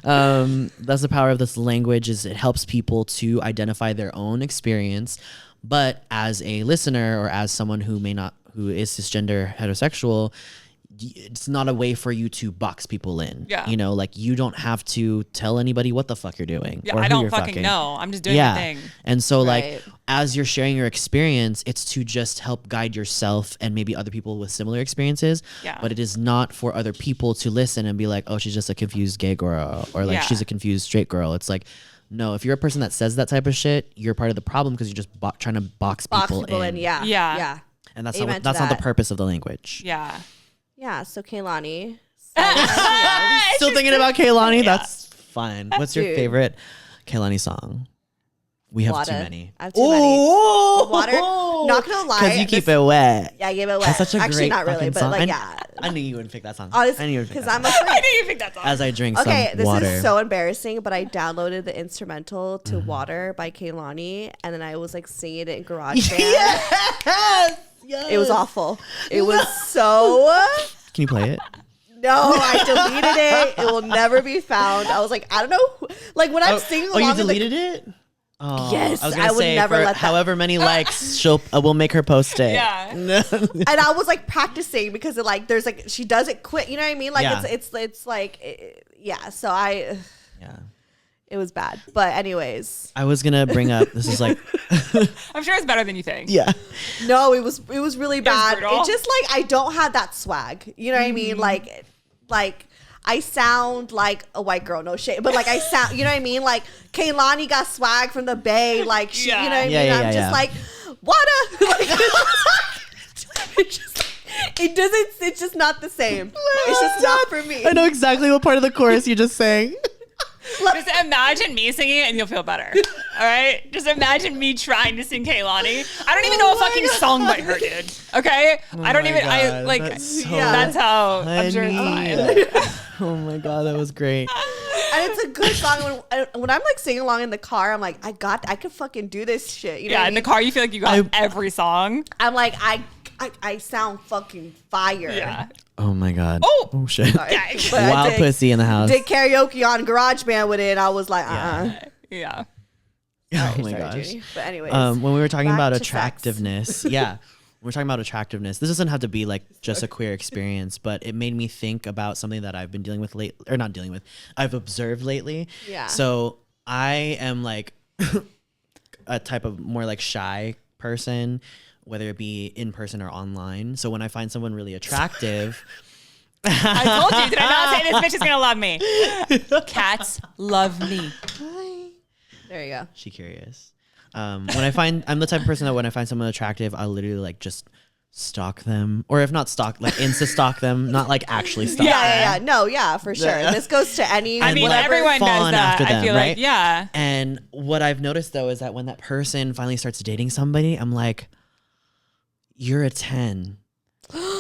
That's the power of this language, is it helps people to identify their own experience. But as a listener or as someone who is cisgender heterosexual, it's not a way for you to box people in. Yeah. You know, like you don't have to tell anybody what the fuck you're doing. Yeah, or I who don't you're fucking fucking. know. I'm just doing my thing. And so Right. like as you're sharing your experience, it's to just help guide yourself and maybe other people with similar experiences. Yeah. But it is not for other people to listen and be like, oh, she's just a confused gay girl, or like she's a confused straight girl. It's like, no, if you're a person that says that type of shit, you're part of the problem because you're just trying to box people in. Yeah. Yeah. Yeah. And that's Amen not to the that. purpose of the language. Yeah. Yeah. So Kaylani. Still thinking about Kaylani? That's fine. What's your Dude. favorite Kaylani song? We have too Water. many. I have too many. Water. Not gonna lie. Because you keep it wet. Yeah, I gave it wet. That's such a Actually, great not really, fucking but song. like, yeah. I knew you wouldn't pick that song. Honestly, I knew you would pick because that I'm song. a freak. I knew you picked that song. As I drink Okay, some this water. is so embarrassing, but I downloaded the instrumental to Water by Kaylani, and then I was like singing it in GarageBand. Yes! It was awful. It was so... Can you play it? No, I deleted it. It will never be found. I was like, I don't know. Like when I'm singing along you with the- deleted it? Oh, Yes, was I gonna would say, never for let that- however many likes, we'll make her post it. Yeah. and I was like practicing because it like there's like she does it quick. You know what I mean? Like Yeah. it's like yeah. So Yeah. it was bad. But anyways, I was gonna bring up. This is like, I'm sure it's better than you think. yeah. no, it was really bad. brutal. It just like I don't have that swag. You know what I mean? Like I sound like a white girl, no shade, but like I sound, you know what I mean? Like Kaylani got swag from the Bay, like she, you know what I mean? I'm just like, what a, like, it's just not the same. It's just not for me. I know exactly what part of the chorus you just sang. Just imagine me singing it and you'll feel better. All right? Just imagine me trying to sing Kaylani. I don't even know a fucking song by her, dude. Okay? I don't my even, I God, like, that's so that's how I'm sure it's fine. Oh my God, that was great. And it's a good song. When I'm like singing along in the car, I'm like, I could fucking do this shit. You know Yeah, what I in mean? the car, you feel like you got every song. I'm like, I sound fucking fire. Yeah. Oh my God. Oh. Shit. Sorry. Yeah. But I Wild pussy in the house. did karaoke on GarageBand with it. And I was like, Yeah. Oh my Sorry, gosh. Judy. But anyways, When we were talking back about to sex. attractiveness, yeah. We're talking about attractiveness. This doesn't have to be like just a queer experience, but it made me think about something that I've been dealing with I've observed lately. Yeah. So I am like a type of more like shy person, whether it be in person or online. So when I find someone really attractive, I told you, did I not say this bitch is going to love me? Cats love me. there you go. she curious. I'm the type of person that when I find someone attractive, I'll literally like just stalk them, or if not stalk, like insta stalk them, not like actually stalk them. Yeah. No, yeah, for sure. This goes to any. I mean, like, everyone does fawn that. after I them, feel right? like, yeah. And what I've noticed though is that when that person finally starts dating somebody, I'm like, you're a 10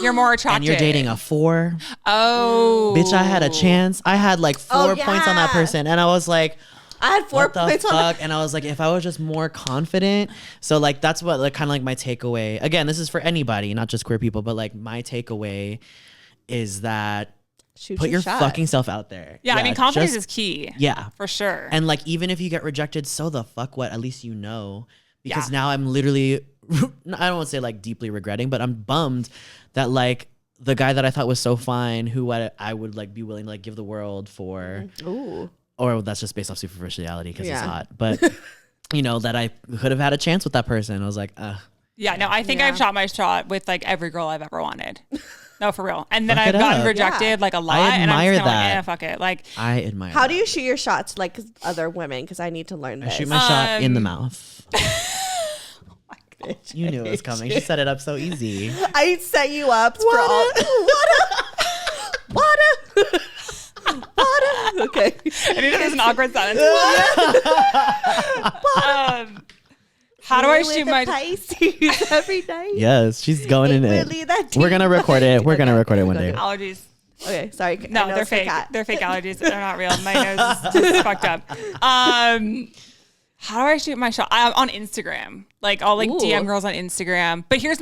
You're more attractive. and you're dating a 4. Oh. Bitch, I had a chance. I had like 4 Oh, points on that yeah. person, and I was like, I had 4 what the points on fuck? And I was like, if I was just more confident. So like that's what like kind of like my takeaway. Again, this is for anybody, not just queer people, but like my takeaway is that Shoot put your shot. fucking self out there. Yeah, I mean, confidence just- is key. Yeah. For sure. And like even if you get rejected, so the fuck what? At least you know. Because Yeah. now I'm literally I don't want to say like deeply regretting, but I'm bummed that like the guy that I thought was so fine, who I would like be willing to like give the world for. Ooh. Or that's just based off superficiality because he's Yeah. hot. But you know, that I could have had a chance with that person. I was like, yeah, no, I think Yeah. I've shot my shot with like every girl I've ever wanted. No, for real. And then Fuck I've it gotten up. rejected Yeah. like a lot. I and I'm admire just kinda that. like, fuck it. Like, I admire. How do that. you shoot your shots like other women? Because I need to learn I this. shoot my shot in the mouth. Bitch. You knew it was coming. She set it up so easy. I set you up for all. What? Okay. I need to there's an awkward silence. How do I shoot my Pisces every night? Yes, she's going in it. Really, that We're gonna record it. We're gonna record it one day. allergies? Okay, sorry. No, I know they're it's the fake. cat. They're fake allergies. They're not real. My nose is just fucked up. How do I shoot my shot? I'm on Instagram. Like I'll like Ooh. DM girls on Instagram. But here's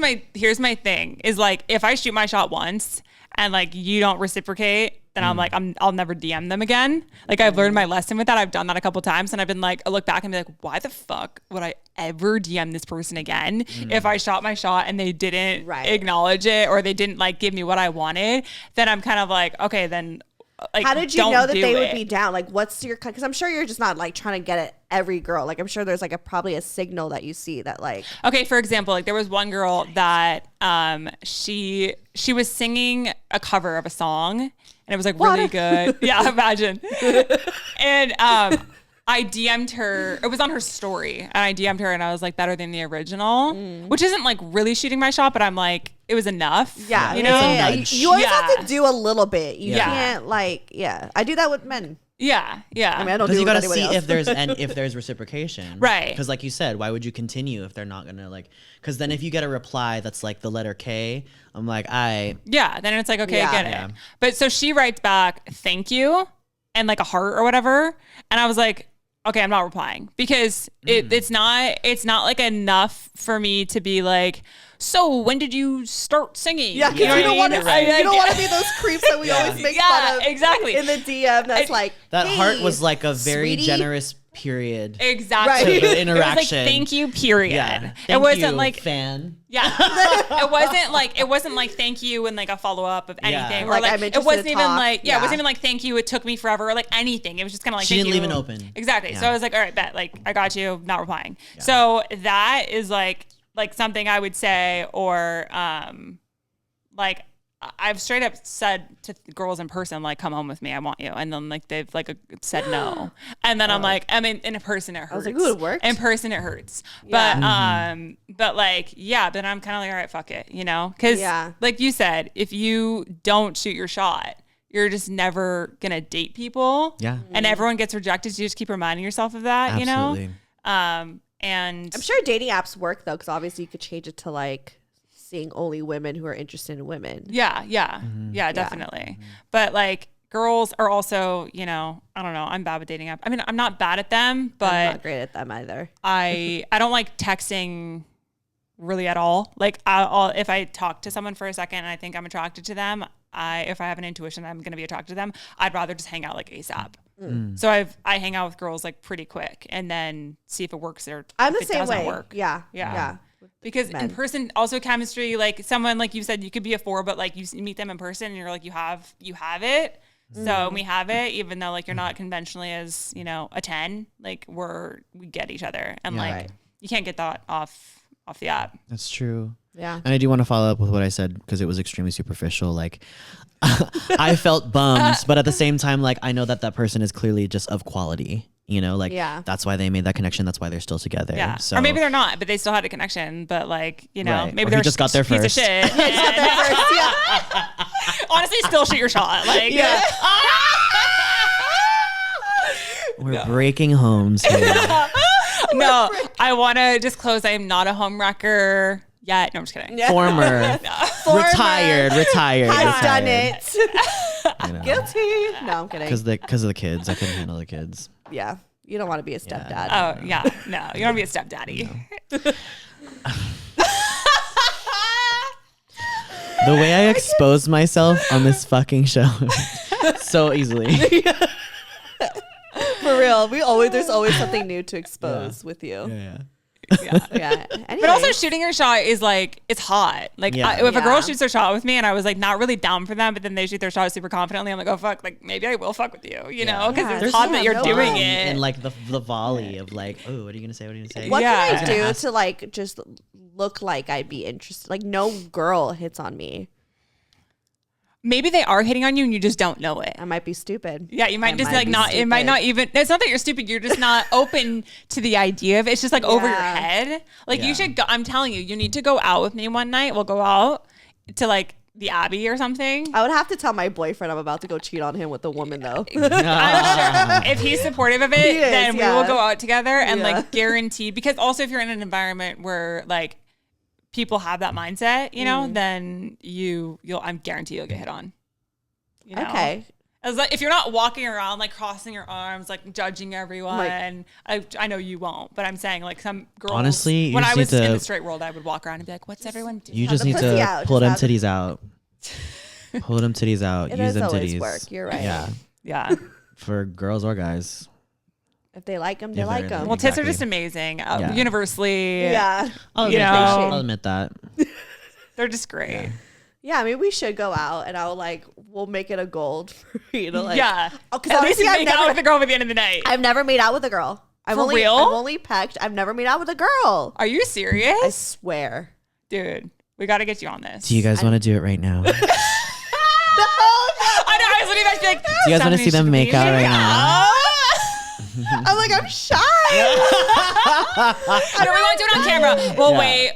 my thing is like if I shoot my shot once and like you don't reciprocate, then I'm like, I'll never DM them again. Like I've learned my lesson with that. I've done that a couple times and I've been like, I look back and be like, why the fuck would I ever DM this person again? If I shot my shot and they didn't acknowledge it or they didn't like give me what I wanted, then I'm kind of like, okay, then like, how did you know that they would be down? Like, what's your, because I'm sure you're just not like trying to get at every girl. Like, I'm sure there's like probably a signal that you see that like. Okay, for example, like there was one girl that she was singing a cover of a song and it was like really good. Yeah, imagine. And I DM'd her. It was on her story, and I DM'd her, and I was like, better than the original, which isn't like really shooting my shot, but I'm like, it was enough. Yeah, you know, you always have to do a little bit. You can't like, I do that with men. Yeah. I mean, I don't do because you got to anybody see else. if there's reciprocation, right? Because like you said, why would you continue if they're not gonna like? Because then if you get a reply that's like the letter K, I'm like, then it's like, okay, I get it. But so she writes back, thank you, and like a heart or whatever, and I was like, okay, I'm not replying because it's not like enough for me to be like, so when did you start singing? Yeah, because you don't want to. You don't want to be those creeps that we always make fun of. Exactly. In the DM, that's like that hey, heart was like a very sweetie. generous period. Exactly. To interaction. It was like, thank you. Period. Yeah. It wasn't like fan. Yeah. it wasn't like thank you and like a follow up of anything or like it wasn't even like it wasn't even like thank you. It took me forever or like anything. It was just kind of like she thank didn't you. leave it open. Exactly. So I was like, all right, bet. Like I got you. Not replying. Yeah. So that is like something I would say or like I've straight up said to girls in person, like, come home with me. I want you. And then like, they've like said no. And then I'm like, I mean, in person, it hurts. I was like, ooh, it worked. In person, it hurts. Yeah. But like, then I'm kind of like, all right, fuck it, you know? Cause like you said, if you don't shoot your shot, you're just never going to date people. Yeah. And everyone gets rejected. So you just keep reminding yourself of that, Absolutely. You know? And I'm sure dating apps work though. Cause obviously you could change it to like, seeing only women who are interested in women. Yeah, definitely. But like girls are also, you know, I don't know. I'm bad with dating apps. I mean, I'm not bad at them, but I'm not great at them either. I don't like texting really at all. Like I'll if I talk to someone for a second and I think I'm attracted to them, if I have an intuition that I'm going to be attracted to them, I'd rather just hang out like ASAP. So I hang out with girls like pretty quick and then see if it works or I'm if the it same doesn't way. work. Yeah. Because in person, also chemistry, like someone like you said, you could be a 4, but like you meet them in person and you're like, you have it. So we have it, even though like you're not conventionally as, you know, a 10, like we get each other and you can't get that off the app. That's true. Yeah. And I do want to follow up with what I said because it was extremely superficial. Like I felt bummed, but at the same time, like I know that person is clearly just of quality. You know, like that's why they made that connection. That's why they're still together. Yeah. So. Or maybe they're not, but they still had a connection. But like, you know, maybe they're just got there piece first. of shit. Honestly, still shoot your shot. Like, we're breaking homes here. No, I want to disclose I am not a home wrecker yet. No, I'm just kidding. Former. Retired. Has done it. You know. Guilty. No, I'm kidding. Because of the kids. I couldn't handle the kids. Yeah. You don't want to be a stepdad. Oh, yeah. No, you don't want to be a stepdaddy. No. The way I expose myself on this fucking show so easily. For real. There's always something new to expose with you. Yeah. Anyway. But also shooting your shot is like, it's hot. Like if a girl shoots their shot with me and I was like not really down for them, but then they shoot their shot super confidently, I'm like, oh fuck, like maybe I will fuck with you, you know? Because it's hot that you're doing it. And like the volley of like, oh, what are you going to say? What are you going to say? What can I do to like just look like I'd be interested? Like no girl hits on me. Maybe they are hitting on you and you just don't know it. I might be stupid. Yeah, you might just like not, it might not even, it's not that you're stupid. You're just not open to the idea of it. It's just like over your head. Like you should go, I'm telling you, you need to go out with me one night. We'll go out to like the Abbey or something. I would have to tell my boyfriend I'm about to go cheat on him with a woman though. I'm sure if he's supportive of it, then we will go out together and like guarantee, because also if you're in an environment where like, people have that mindset, you know, then I'm guarantee you'll get hit on. You know? Okay. As like if you're not walking around like crossing your arms, like judging everyone, I know you won't, but I'm saying like some girls. Honestly, when I was in the straight world, I would walk around and be like, "What's everyone doing?" You just need to pull them titties out. Pull them titties out. Use them always titties. work. You're right. Yeah. Yeah. For girls or guys. If they like them, they like them. Well, tits are just amazing. Universally. Yeah. I'll admit that. They're just great. Yeah, I mean, we should go out, and we'll make it a goal for you to Yeah. Because at least you make out with a girl by the end of the night. I've never made out with a girl. I've only pecked. I've never made out with a girl. Are you serious? I swear. Dude, we got to get you on this. Do you guys want to do it right now? No. I know. I was looking at you like, do you guys want to see them make out right now? I'm like, I'm shy. No, we won't do it on camera. We'll wait.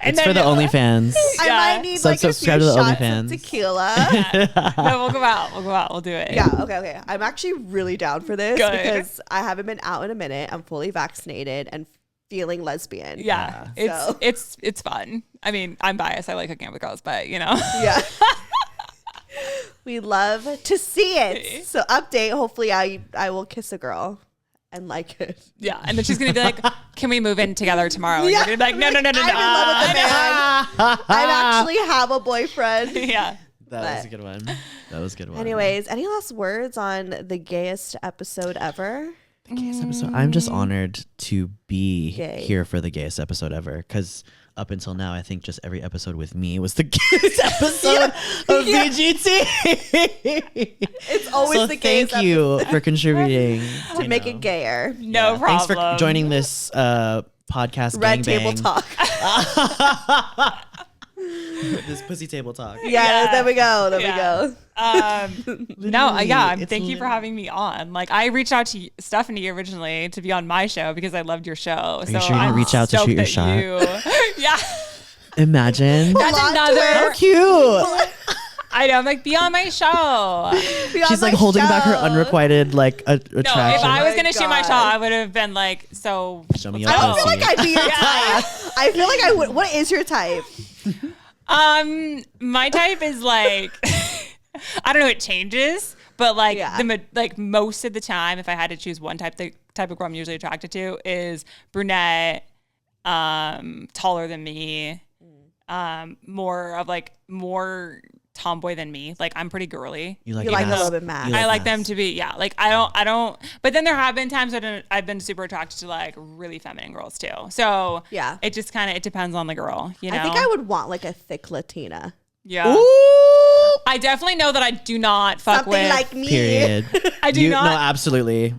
And it's for the OnlyFans. I might need like a few subscribe to the shots OnlyFans. of tequila. No, we'll go out. We'll do it. Yeah, okay. I'm actually really down for this Good. because I haven't been out in a minute. I'm fully vaccinated and feeling lesbian. Yeah. It's fun. I mean, I'm biased. I like hooking up with girls, but Yeah. We love to see it. So update. Hopefully I will kiss a girl and like it. Yeah. And then she's going to be like, can we move in together tomorrow? And Yeah. you're gonna be like, no. I'm in love with the man. I actually have a boyfriend. Yeah. That was a good one. Anyways, any last words on the gayest episode ever? The gayest episode. I'm just honored to be Gay. here for the gayest episode ever, because up until now, I think just every episode with me was the gayest episode of BGT. It's always the gayest Thank you for contributing to make it gayer. No problem. Thanks for joining this podcast. Red gangbang. table talk. This pussy table talk. Yeah, there we go. There we go. Thank you for having me on. Like, I reached out to Stefanie originally to be on my show because I loved your show. Are you sure you didn't reach out to shoot your shot? Yeah. Imagine. That's another. How cute. I know. I'm like, be on my show. She's like holding back her unrequited attraction. No, if I was gonna Oh shoot my shot, I would have been like, so. Show me your I don't feel pussy. like I'd be your type. I feel like I would. What is your type? My type is like, I don't know, it changes, but like most of the time, if I had to choose one type of girl I'm usually attracted to is brunette, taller than me, more tomboy than me. Like, I'm pretty girly. You like a little bit mad. I like them to be, like, I don't, but then there have been times that I've been super attracted to like really feminine girls too. So Yeah. it just kind of, it depends on the girl, you know? I think I would want like a thick Latina. Yeah. Ooh. I definitely know that I do not fuck Something with. like me. Period. I do not. No, absolutely.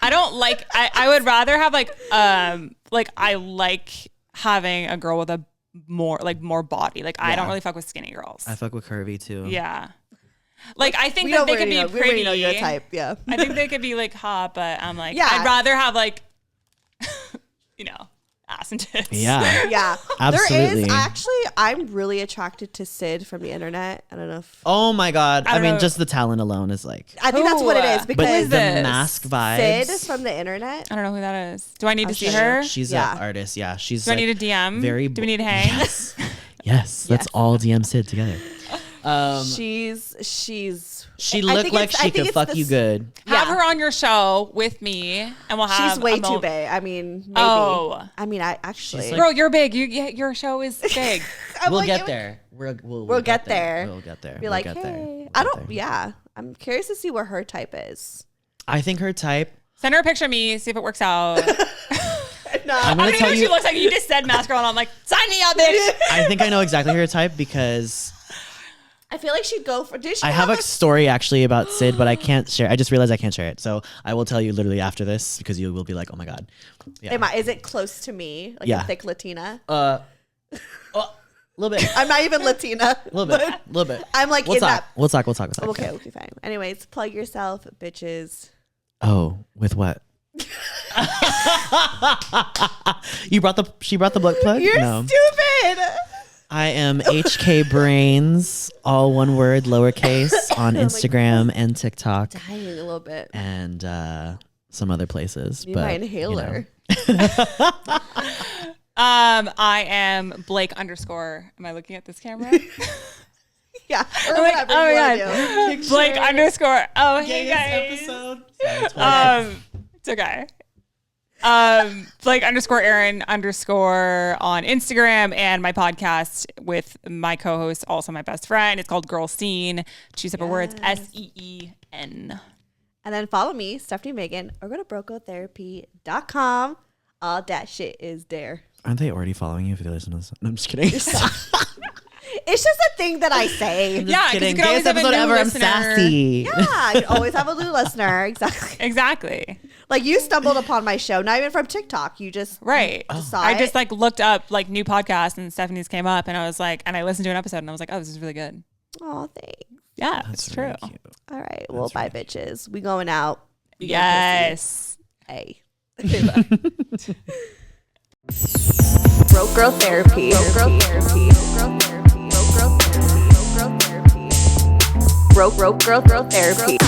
I don't like. I would rather have like I like having a girl with a more body. Like, I don't really fuck with skinny girls. I fuck with curvy too. Yeah. Like, I think that they could be pretty. We know your type. Yeah. I think they could be like hot, but I'm like, Yeah. I'd rather have like, ass and tits. Yeah. Yeah. Absolutely. There is I'm really attracted to Sid from the internet. I don't know if Oh my god. I mean, know. just the talent alone is like. I think that's what it is But because the this? mask vibes. Sid from the internet. I don't know who that is. Do I need to see show you. her? She's Yeah. an artist. Yeah. She's. Do I like, need a DM? very Do we need to hang? Yes. Yes. Let's all DM Sid together. She looked like she could fuck you good. Have her on your show with me, and we'll have. She's way too big. I mean, maybe. Oh. I mean, I actually. She's like- Girl, you're big. Your show is big. We'll get there. We'll get there. We'll get there. Be We'll like, get hey, there. I We'll don't. get there. Yeah, I'm curious to see what her type is. I think her type. Send her a picture of me, see if it works out. No, I'm I gonna don't even know tell what she you. looks like. You just said mask girl, and I'm like, sign me up, bitch. I think I know exactly her type because I feel like she'd go for. Did she? I have a story actually about Sid, but I can't share. I just realized I can't share it, so I will tell you literally after this because you will be like, "Oh my god." Yeah. Is it close to me? Like Yeah. a thick Latina? A little bit. I'm not even Latina. A little bit. A little bit. I'm like We'll in talk. that. We'll talk. Okay, fine. Anyways, plug yourself, bitches. Oh, with what? She brought the blood plug? You're No. stupid. I am HK Brains, all one word, lowercase, on Instagram and TikTok Dying a little bit. and some other places. Need but my you know. inhaler. I am Blake _ Am I looking at this camera? Yeah. Or I'm like, whatever oh you my wanna do. Blake _ Oh, hey guys. Episode. It's okay. Blake _ Aaron _ on Instagram, and my podcast with my co-host, also my best friend. It's called Girl Scene. 2 separate words, SEEN. And then follow me, Stefanie Maegan, or go to brocotherapy.com. All that shit is there. Aren't they already following you if they listen to this? No, I'm just kidding. It's just a thing that I say. Yeah, because you can always have a new listener. I'm sassy. Yeah, you always have a new listener. Exactly. Like you stumbled upon my show, not even from TikTok. You just saw I just like looked up like new podcasts, and Stephanie's came up, and I was like, and I listened to an episode, and I was like, oh, this is really good. Oh, thanks. Yeah, That's it's really true. cute. All right, well, bye, bitches. We going out. Yes. Hey. Broke Girl Therapy. Broke Girl Therapy. Broke Girl Therapy. Broke Girl Therapy. Broke Girl Therapy.